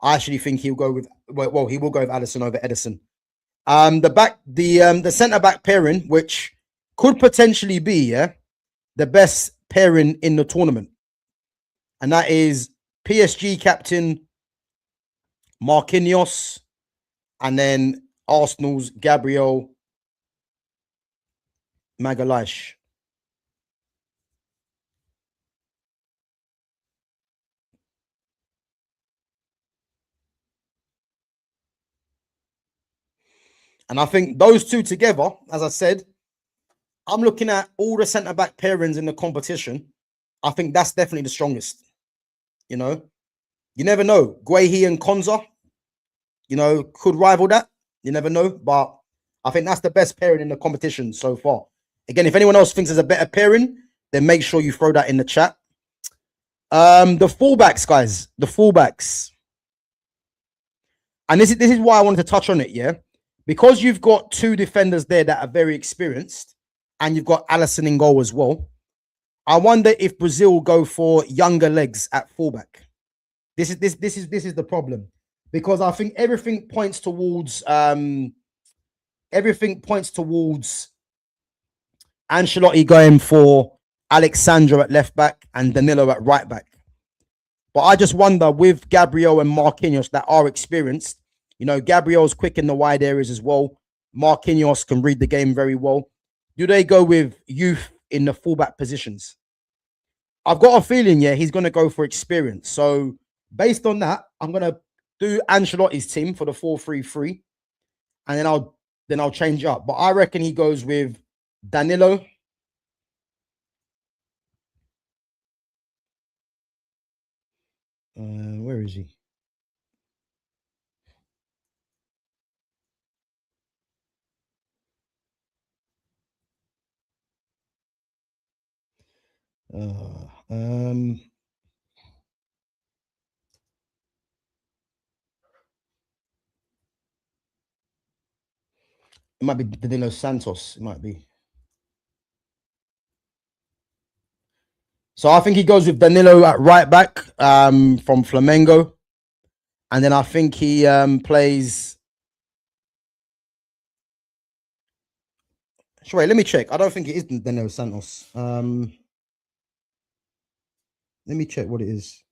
I actually think he'll go with he will go with Alisson over Edison. The centre back pairing, which could potentially be the best pairing in the tournament, and that is PSG captain Marquinhos, and then Arsenal's Gabriel Magalhaes. And I think those two together, as I said, I'm looking at all the centre-back pairings in the competition. I think that's definitely the strongest. You know, you never know. Guehi and Konza, you know, could rival that. You never know. But I think that's the best pairing in the competition so far. Again, if anyone else thinks there's a better pairing, then make sure you throw that in the chat. The fullbacks, guys. The fullbacks. And this is why I wanted to touch on it, yeah? Because you've got two defenders there that are very experienced, and you've got Alisson in goal as well. I wonder if Brazil go for younger legs at fullback. This is the problem, because I think everything points towards Ancelotti going for Alexandro at left back and Danilo at right back. But I just wonder, with Gabriel and Marquinhos that are experienced, you know, Gabriel's quick in the wide areas as well. Marquinhos can read the game very well. Do they go with youth in the fullback positions? I've got a feeling, yeah, he's going to go for experience. So based on that, I'm going to do Ancelotti's team for the 4-3-3, and then I'll change up. But I reckon he goes with Danilo, Where is he? It might be Danilo Santos. It might be. So I think he goes with Danilo at right back from Flamengo. And then I think he plays. Sure, let me check. I don't think it is Danilo Santos. Let me check what it is.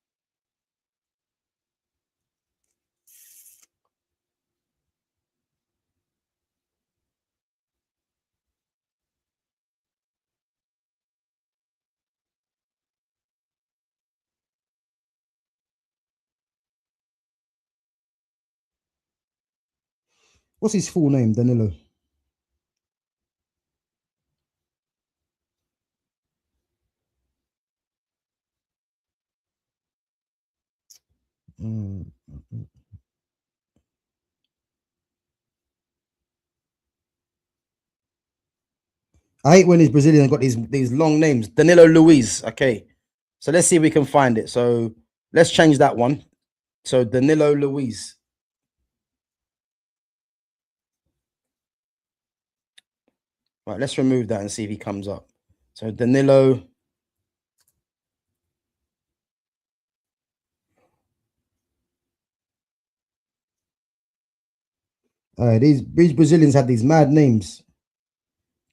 What's his full name? Danilo. I hate when he's Brazilian and got these long names. Danilo Luiz. Okay. So let's see if we can find it. So let's change that one. So Danilo Luiz. Right, let's remove that and see if he comes up. So Danilo. These Brazilians have these mad names.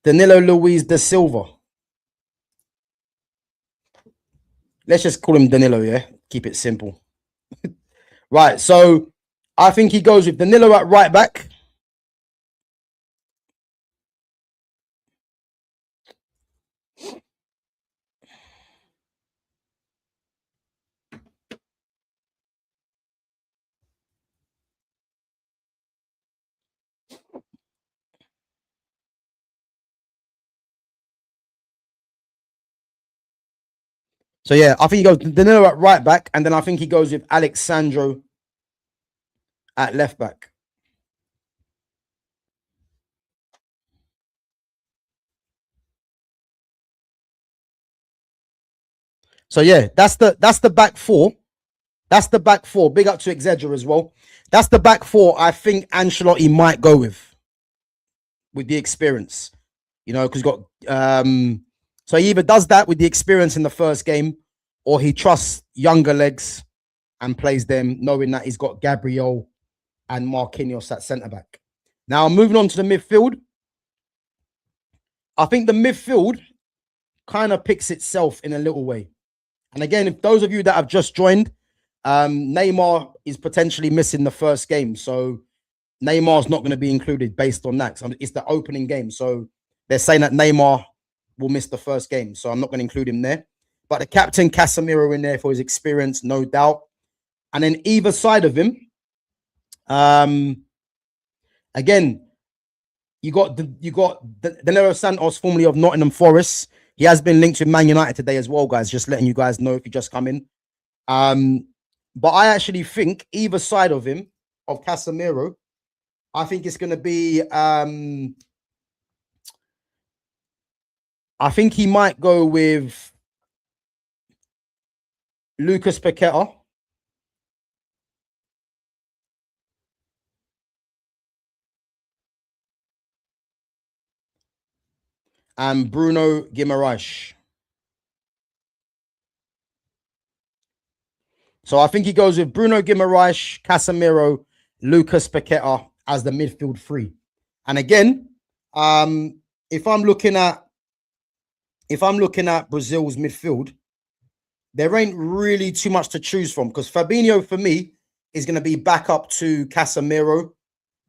Danilo Luiz da Silva. Let's just call him Danilo, yeah? Keep it simple. Right, so I think he goes with Danilo at right back. So yeah, I think he goes Danilo at right back, and then I think he goes with Alexandro at left back. So yeah, that's the back four. That's the back four. Big up to Exedra as well. That's the back four I think Ancelotti might go with the experience. You know, because he's got so he either does that with the experience in the first game, or he trusts younger legs and plays them, knowing that he's got Gabriel and Marquinhos at centre back. Now, moving on to the midfield. I think the midfield kind of picks itself in a little way. And again, if those of you that have just joined, Neymar is potentially missing the first game. So Neymar's not going to be included based on that. So it's the opening game. So they're saying that Neymar will miss the first game. So I'm not going to include him there. But the captain, Casemiro, in there for his experience, no doubt. And then either side of him, again, you got Danilo Santos, formerly of Nottingham Forest. He has been linked with Man United today as well, guys. Just letting you guys know if you just come in. But I actually think either side of him, of Casemiro, I think it's going to be. I think he might go with Lucas Paqueta. And Bruno Guimaraes. So I think he goes with Bruno Guimaraes, Casemiro, Lucas Paqueta as the midfield three. And again, if I'm looking at Brazil's midfield, there ain't really too much to choose from, because Fabinho for me is going to be back up to Casemiro.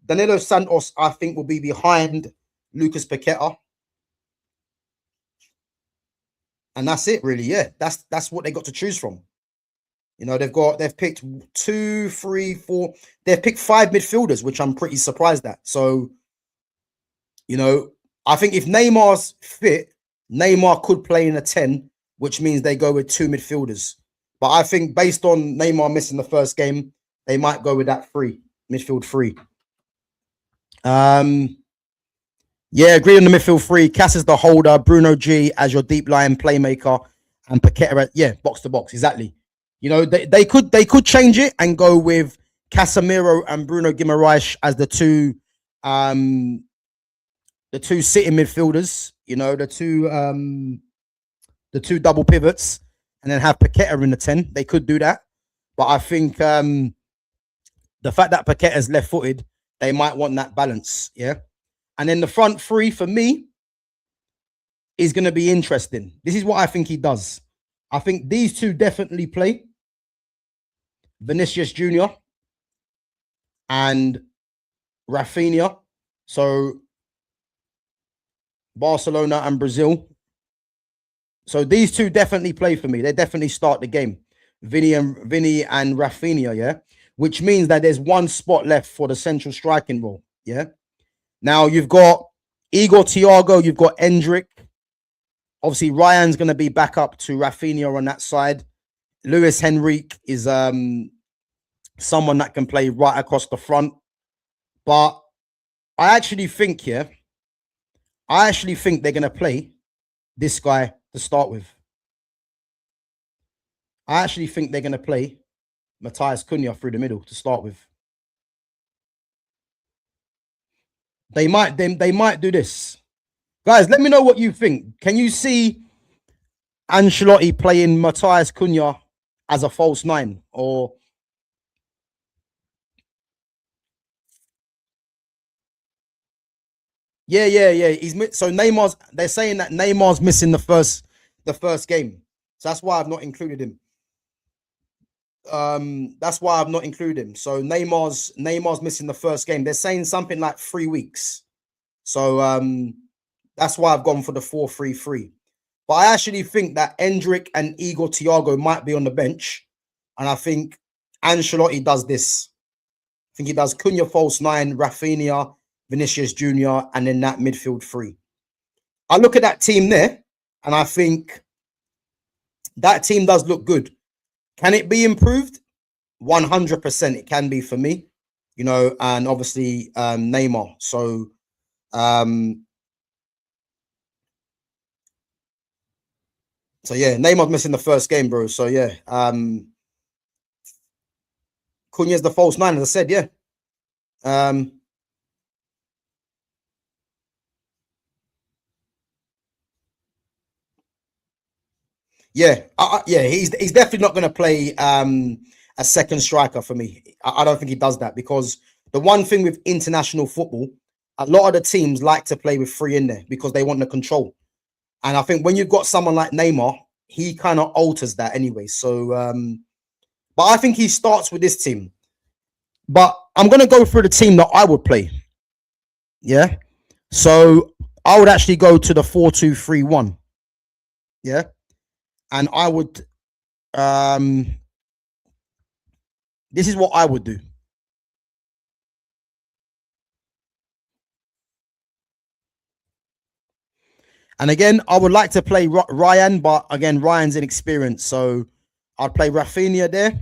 Danilo Santos, I think, will be behind Lucas Paqueta. And that's it, really. Yeah, that's what they got to choose from. You know, they've picked 2, 3, 4. They've picked 5 midfielders, which I'm pretty surprised at. So, you know, I think if Neymar's fit, Neymar could play in a 10, which means they go with 2 midfielders. But I think based on Neymar missing the first game, they might go with that three, midfield three. Yeah, agree on the midfield three. Cass is the holder, Bruno G as your deep line playmaker, and Paqueta, yeah, box to box, exactly. You know, they could change it and go with Casemiro and Bruno Guimaraes as the two sitting midfielders, you know, the two double pivots, and then have Paqueta in the 10. They could do that. But I think the fact that Paqueta's left footed, they might want that balance. Yeah. And then the front three for me is going to be interesting. This is what I think he does. I think these two definitely play. Vinicius Jr. and Rafinha. So Barcelona and Brazil. So these two definitely play for me. They definitely start the game. Vinny and Rafinha, yeah. Which means that there's one spot left for the central striking role. Yeah. Now you've got Igor Thiago, you've got Endrick. Obviously, Ryan's going to be back up to Rafinha on that side. Luis Henrique is someone that can play right across the front. But I actually think they're going to play this guy to start with. I actually think they're going to play Matthias Cunha through the middle to start with. They might do this. Guys, let me know what you think. Can you see Ancelotti playing Matthias Cunha as a false nine? Or yeah. So they're saying that Neymar's missing the first game. So that's why I've not included him. That's why I've not included him. So Neymar's missing the first game. They're saying something like 3 weeks. So that's why I've gone for the 4-3-3. But I actually think that Endrick and Igor Thiago might be on the bench. And I think Ancelotti does this. I think he does Cunha false nine, Rafinha, Vinicius Jr., and then that midfield three. I look at that team there, and I think that team does look good. Can it be improved? 100% it can be for me, you know, and obviously Neymar. So yeah, Neymar's missing the first game, bro. So yeah, Cunha's the false nine, as I said, yeah. Yeah, he's definitely not going to play a second striker for me. I don't think he does that, because the one thing with international football, a lot of the teams like to play with three in there because they want the control. And I think when you've got someone like Neymar, he kind of alters that anyway. So, but I think he starts with this team. But I'm going to go through the team that I would play. Yeah. So I would actually go to the 4-2-3-1. Yeah. And I would, this is what I would do. And again, I would like to play Ryan, but again, Ryan's inexperienced. So I'd play Rafinha there.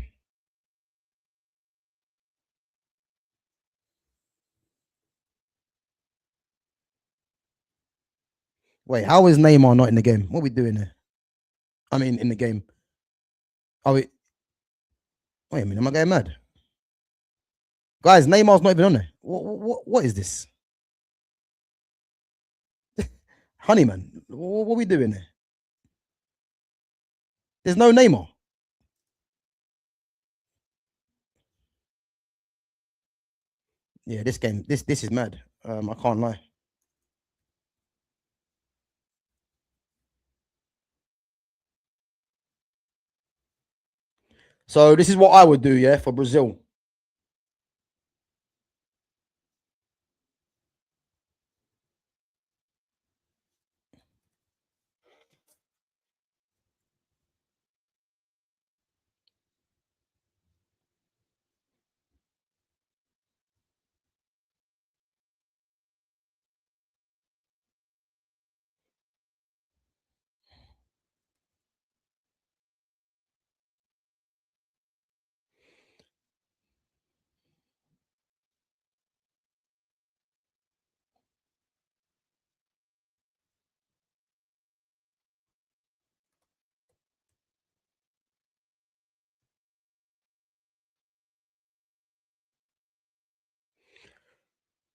Wait, how is Neymar not in the game? What are we doing here? I mean, in the game. Are we? Wait a minute, am I going mad? Guys, Neymar's not even on there. What is this? Honeyman, what are we doing there? There's no Neymar. Yeah, this game, this is mad. I can't lie. So this is what I would do, yeah, for Brazil.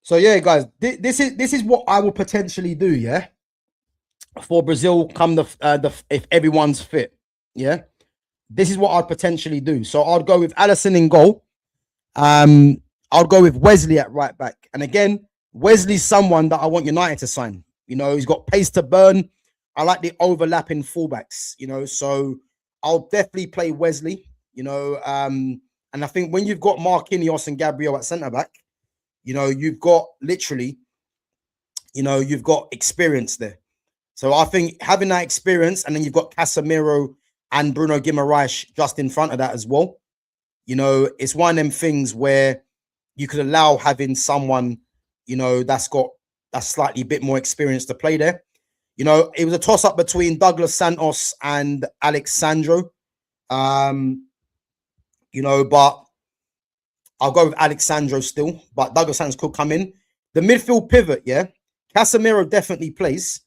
So yeah, guys, this is what I will potentially do. Yeah, for Brazil, come the if everyone's fit. Yeah, this is what I'd potentially do. So I'd go with Alisson in goal. I'll go with Wesley at right back. And again, Wesley's someone that I want United to sign. You know, he's got pace to burn. I like the overlapping fullbacks, you know, so I'll definitely play Wesley, you know. And I think when you've got Marquinhos and Gabriel at centre back, you know, you've got literally, you know, you've got experience there. So I think having that experience, and then you've got Casemiro and Bruno Guimaraes just in front of that as well. You know, it's one of them things where you could allow having someone, you know, that's slightly bit more experience to play there. You know, it was a toss up between Douglas Santos and Alex Sandro. You know, but I'll go with Alex Sandro still, but Douglas Santos could come in. The midfield pivot, yeah. Casemiro definitely plays.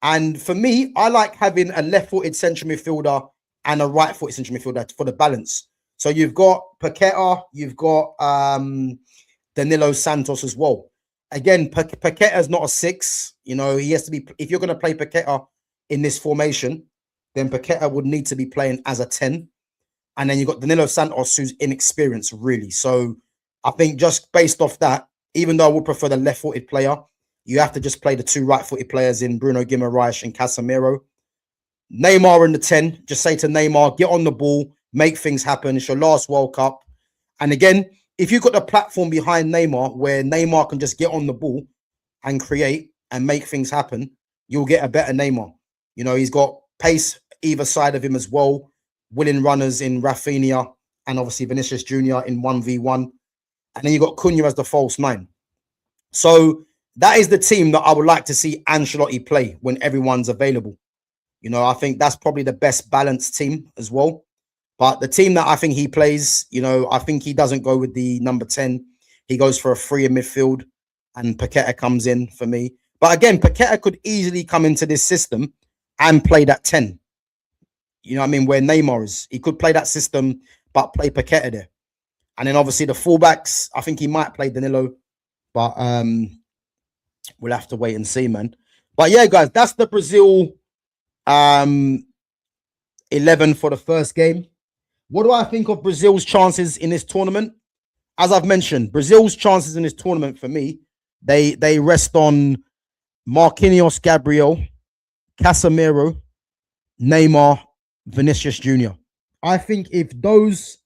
And for me, I like having a left-footed central midfielder and a right-footed central midfielder for the balance. So you've got Paqueta, you've got Danilo Santos as well. Again, Paqueta is not a 6. You know, he has to be. If you're going to play Paqueta in this formation, then Paqueta would need to be playing as a 10. And then you've got Danilo Santos, who's inexperienced, really. So I think just based off that, even though I would prefer the left-footed player, you have to just play the 2 right-footed players in Bruno Guimaraes and Casemiro. Neymar in the 10. Just say to Neymar, get on the ball, make things happen. It's your last World Cup. And again, if you've got the platform behind Neymar where Neymar can just get on the ball and create and make things happen, you'll get a better Neymar. You know, he's got pace either side of him as well, willing runners in Rafinha and obviously Vinicius Jr. in 1v1. And then you've got Cunha as the false 9. So that is the team that I would like to see Ancelotti play when everyone's available. You know, I think that's probably the best balanced team as well. But the team that I think he plays, you know, I think he doesn't go with the number 10. He goes for a 3 in midfield and Paqueta comes in for me. But again, Paqueta could easily come into this system and play that 10. You know what I mean? Where Neymar is. He could play that system, but play Paqueta there. And then obviously the fullbacks, I think he might play Danilo. But we'll have to wait and see, man. But yeah, guys, that's the Brazil 11 for the first game. What do I think of Brazil's chances in this tournament? As I've mentioned, Brazil's chances in this tournament for me, they rest on Marquinhos, Gabriel, Casemiro, Neymar, Vinicius Jr. I think if those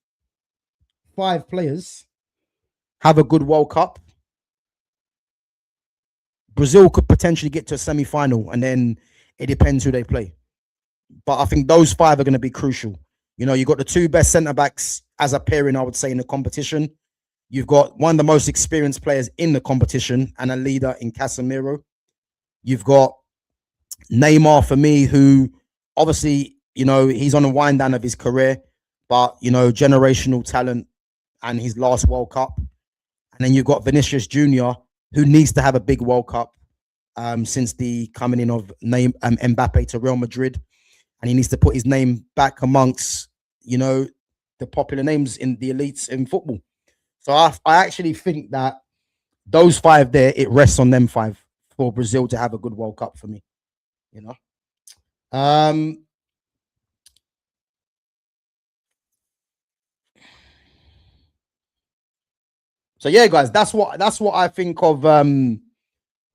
5 players have a good World Cup, Brazil could potentially get to a semi-final, and then it depends who they play. But I think those 5 are going to be crucial. You know, you've got the 2 best centre-backs as a pairing, I would say, in the competition. You've got one of the most experienced players in the competition and a leader in Casemiro. You've got Neymar, for me, who obviously, you know, he's on the wind down of his career, but, you know, generational talent and his last World Cup. And then you've got Vinicius Jr., who needs to have a big World Cup since the coming in of Mbappe to Real Madrid. And he needs to put his name back amongst, you know, the popular names in the elites in football. So I actually think that those 5 there, it rests on them 5 for Brazil to have a good World Cup for me, you know. So yeah, guys, that's what I think of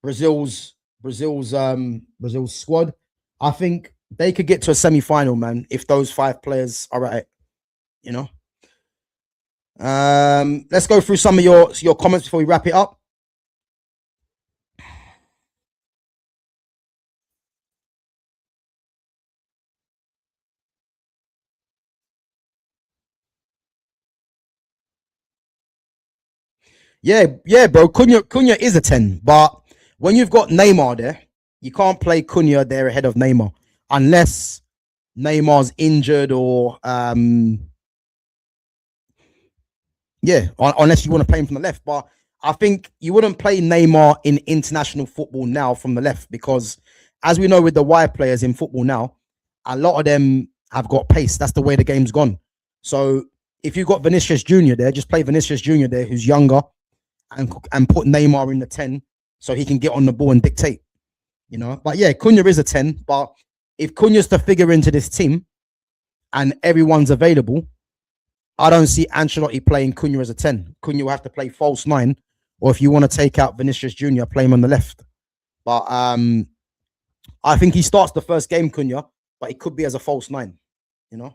Brazil's squad. I think they could get to a semi-final, man, if those 5 players are right, you know. Let's go through some of your comments before we wrap it up. Yeah, bro. Cunha is a 10, but when you've got Neymar there, you can't play Cunha there ahead of Neymar unless Neymar's injured or unless you want to play him from the left. But I think you wouldn't play Neymar in international football now from the left because, as we know with the wide players in football now, a lot of them have got pace. That's the way the game's gone. So if you've got Vinicius Jr. there, just play Vinicius Jr. there, who's younger and put Neymar in the 10 so he can get on the ball and dictate, you know. But yeah, Cunha is a 10. But if Cunha's to figure into this team and everyone's available, I don't see Ancelotti playing Cunha as a 10. Cunha will have to play false 9, or if you want to take out Vinicius Jr., play him on the left. But I think he starts the first game, Cunha, but it could be as a false 9, you know.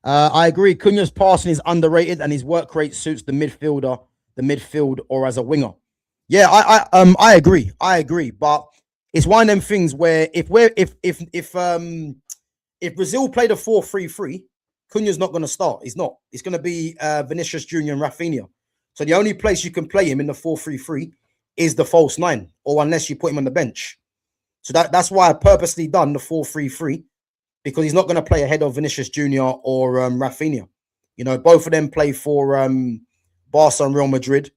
I agree. Cunha's passing is underrated, and his work rate suits the midfield, or as a winger. Yeah, I agree. I agree. But it's one of them things where if Brazil played a 4-3-3, Cunha's not going to start. He's not. It's going to be Vinicius Jr. and Rafinha. So the only place you can play him in the 4-3-3 is the false 9, or unless you put him on the bench. So that's why I purposely done the 4-3-3. Because he's not going to play ahead of Vinicius Jr. or Rafinha. You know, both of them play for Barca and Real Madrid.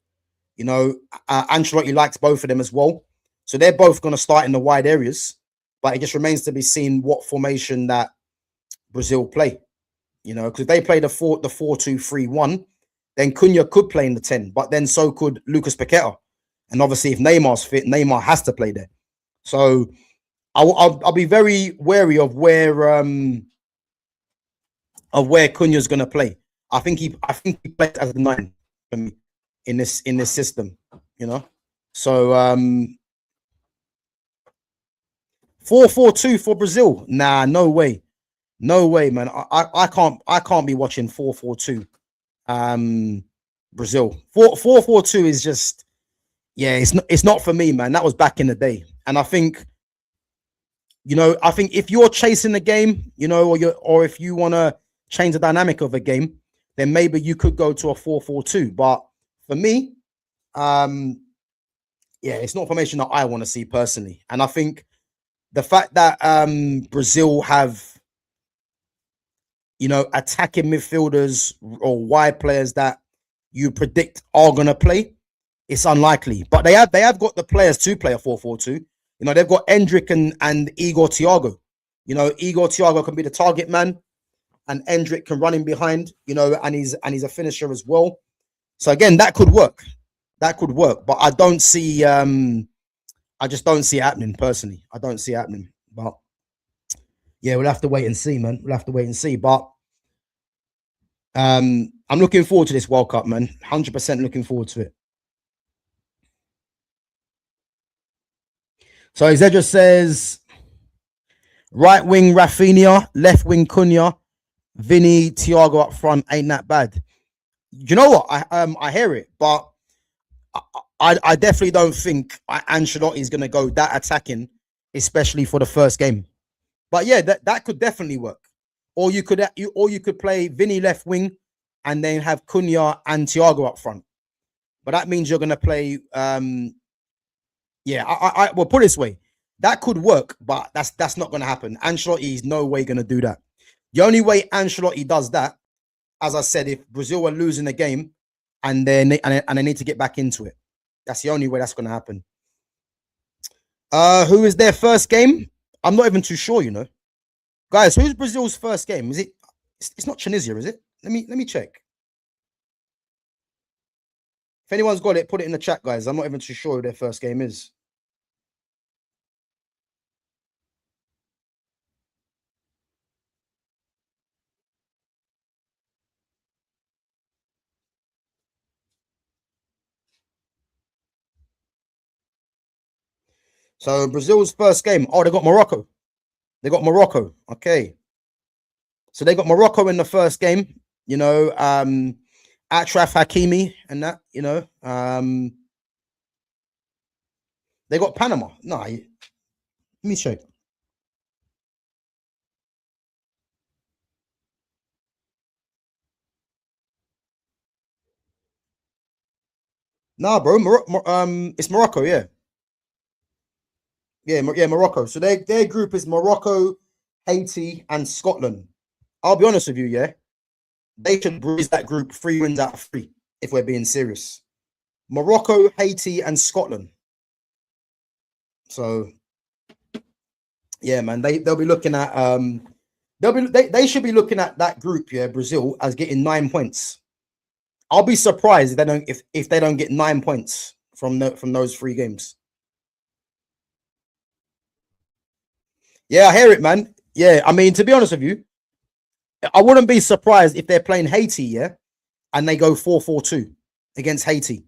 You know, Ancelotti likes both of them as well. So they're both going to start in the wide areas. But it just remains to be seen what formation that Brazil play. You know, because if they play the 4-2-3-1, then Cunha could play in the 10. But then so could Lucas Paqueta. And obviously, if Neymar's fit, Neymar has to play there. So I'll be very wary of where Cunha's going to play. I think he plays as a 9 for me in this system, you know. So 4-4-2 for Brazil. Nah, no way, man. I can't be watching 4-4-2. Brazil 4-4-2 is just, yeah, it's not for me, man. That was back in the day, and I think. You know, I think if you're chasing the game, you know, or if you want to change the dynamic of a game, then maybe you could go to a 4-4-2. But for me, yeah, it's not formation that I want to see personally. And I think the fact that Brazil have, you know, attacking midfielders or wide players that you predict are going to play, it's unlikely. But they have got the players to play a 4-4-2. You know, they've got Endrick and Igor Thiago. You know, Igor Thiago can be the target man, and Endrick can run in behind, you know, and he's a finisher as well. So again, that could work. But I don't see I just don't see it happening personally. I don't see it happening. But yeah, we'll have to wait and see, man. We'll have to wait and see. But I'm looking forward to this World Cup, man. 100% looking forward to it. So Zedra says, right wing Rafinha, left wing Cunha, Vinny, Thiago up front. Ain't that bad? You know what? I hear it, but I definitely don't think Ancelotti is going to go that attacking, especially for the first game. But yeah, that could definitely work. Or you could play Vinny left wing and then have Cunha and Thiago up front. But that means you're going to play. Yeah, I will put it this way. That could work, but that's not going to happen. Ancelotti is no way going to do that. The only way Ancelotti does that, as I said, if Brazil are losing the game and they need to get back into it. That's the only way that's going to happen. Who is their first game? I'm not even too sure, you know. Guys, who's Brazil's first game? Is it? It's not Tunisia, is it? Let me check. If anyone's got it, put it in the chat, guys. I'm not even too sure who their first game is. So Brazil's first game. Oh, they got Morocco. Okay. So they got Morocco in the first game. You know, Achraf Hakimi and that. You know, they got Panama. No, let me check. Nah, bro. It's Morocco. Yeah. Yeah, Morocco. So their group is Morocco, Haiti, and Scotland. I'll be honest with you, yeah. They should breeze that group 3 wins out of 3, if we're being serious. Morocco, Haiti, and Scotland. So Yeah, man. They'll be looking at they should be looking at that group, yeah, Brazil, as getting 9 points. I'll be surprised if they don't get 9 points from those 3 games. Yeah, I hear it, man. Yeah, I mean, to be honest with you, I wouldn't be surprised if they're playing Haiti, yeah, and they go 4-4-2 against Haiti.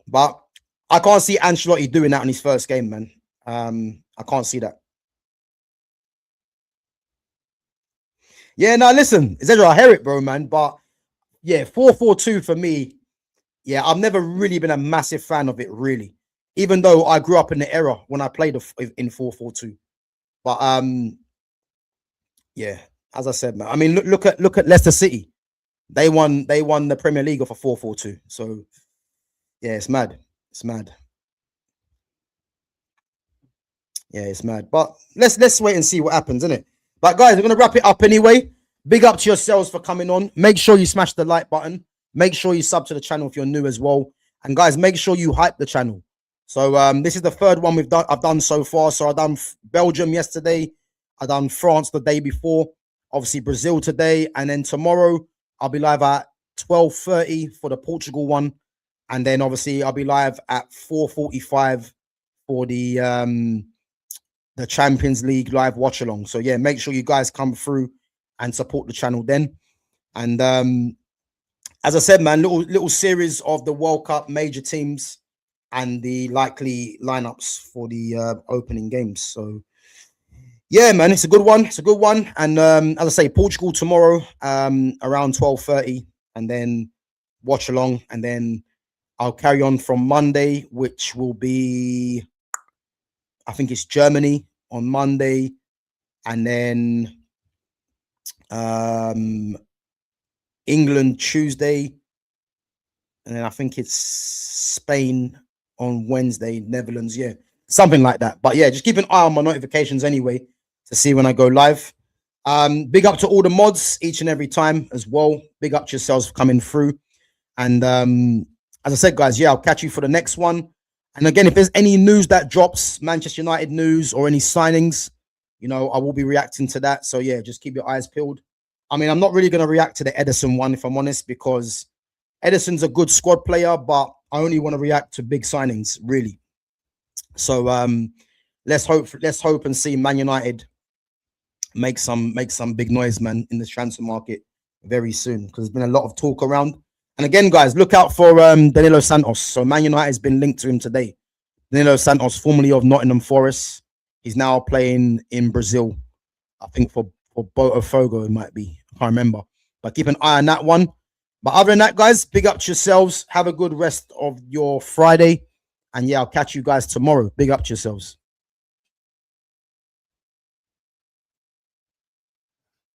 But I can't see Ancelotti doing that in his first game, man. I can't see that. Yeah, no, listen, Zedra, I hear it, bro, man. But yeah, 4-4-2 for me. Yeah, I've never really been a massive fan of it, really. Even though I grew up in the era when I played in 4-4-2. But yeah, as I said, man. I mean, look at Leicester City. They won the Premier League off a 4-4-2. So yeah, it's mad. It's mad. Yeah, it's mad. But let's wait and see what happens, isn't it? But guys, we're gonna wrap it up anyway. Big up to yourselves for coming on. Make sure you smash the like button. Make sure you sub to the channel if you're new as well. And guys, make sure you hype the channel. So this is the third one I've done so far. So I've done Belgium yesterday. I've done France the day before. Obviously Brazil today, and then tomorrow I'll be live at 12:30 for the Portugal one, and then obviously I'll be live at 4:45 for the Champions League live watch along. So yeah, make sure you guys come through and support the channel then. And as I said, man, little series of the World Cup major teams and the likely lineups for the opening games. So yeah, man, it's a good one. It's a good one. And as I say, Portugal tomorrow around 12:30, and then watch along, and then I'll carry on from Monday, which will be, I think it's Germany on Monday, and then England Tuesday, and then I think it's Spain on Wednesday, Netherlands, yeah, something like that. But yeah, just keep an eye on my notifications anyway to see when I go live. Big up to all the mods each and every time as well. Big up to yourselves for coming through. And as I said, guys, yeah, I'll catch you for the next one. And again, if there's any news that drops, Manchester United news or any signings, you know, I will be reacting to that. So yeah, just keep your eyes peeled. I mean, I'm not really going to react to the Edison one, if I'm honest, because Edison's a good squad player, but I only want to react to big signings, really. So let's hope and see Man United make some big noise, man, in the transfer market very soon, because there's been a lot of talk around. And again, guys, look out for Danilo Santos. So Man United has been linked to him today. Danilo Santos, formerly of Nottingham Forest, he's now playing in Brazil. I think for Botafogo, it might be. I can't remember. But keep an eye on that one. But other than that, guys, big up to yourselves. Have a good rest of your Friday. And yeah, I'll catch you guys tomorrow. Big up to yourselves.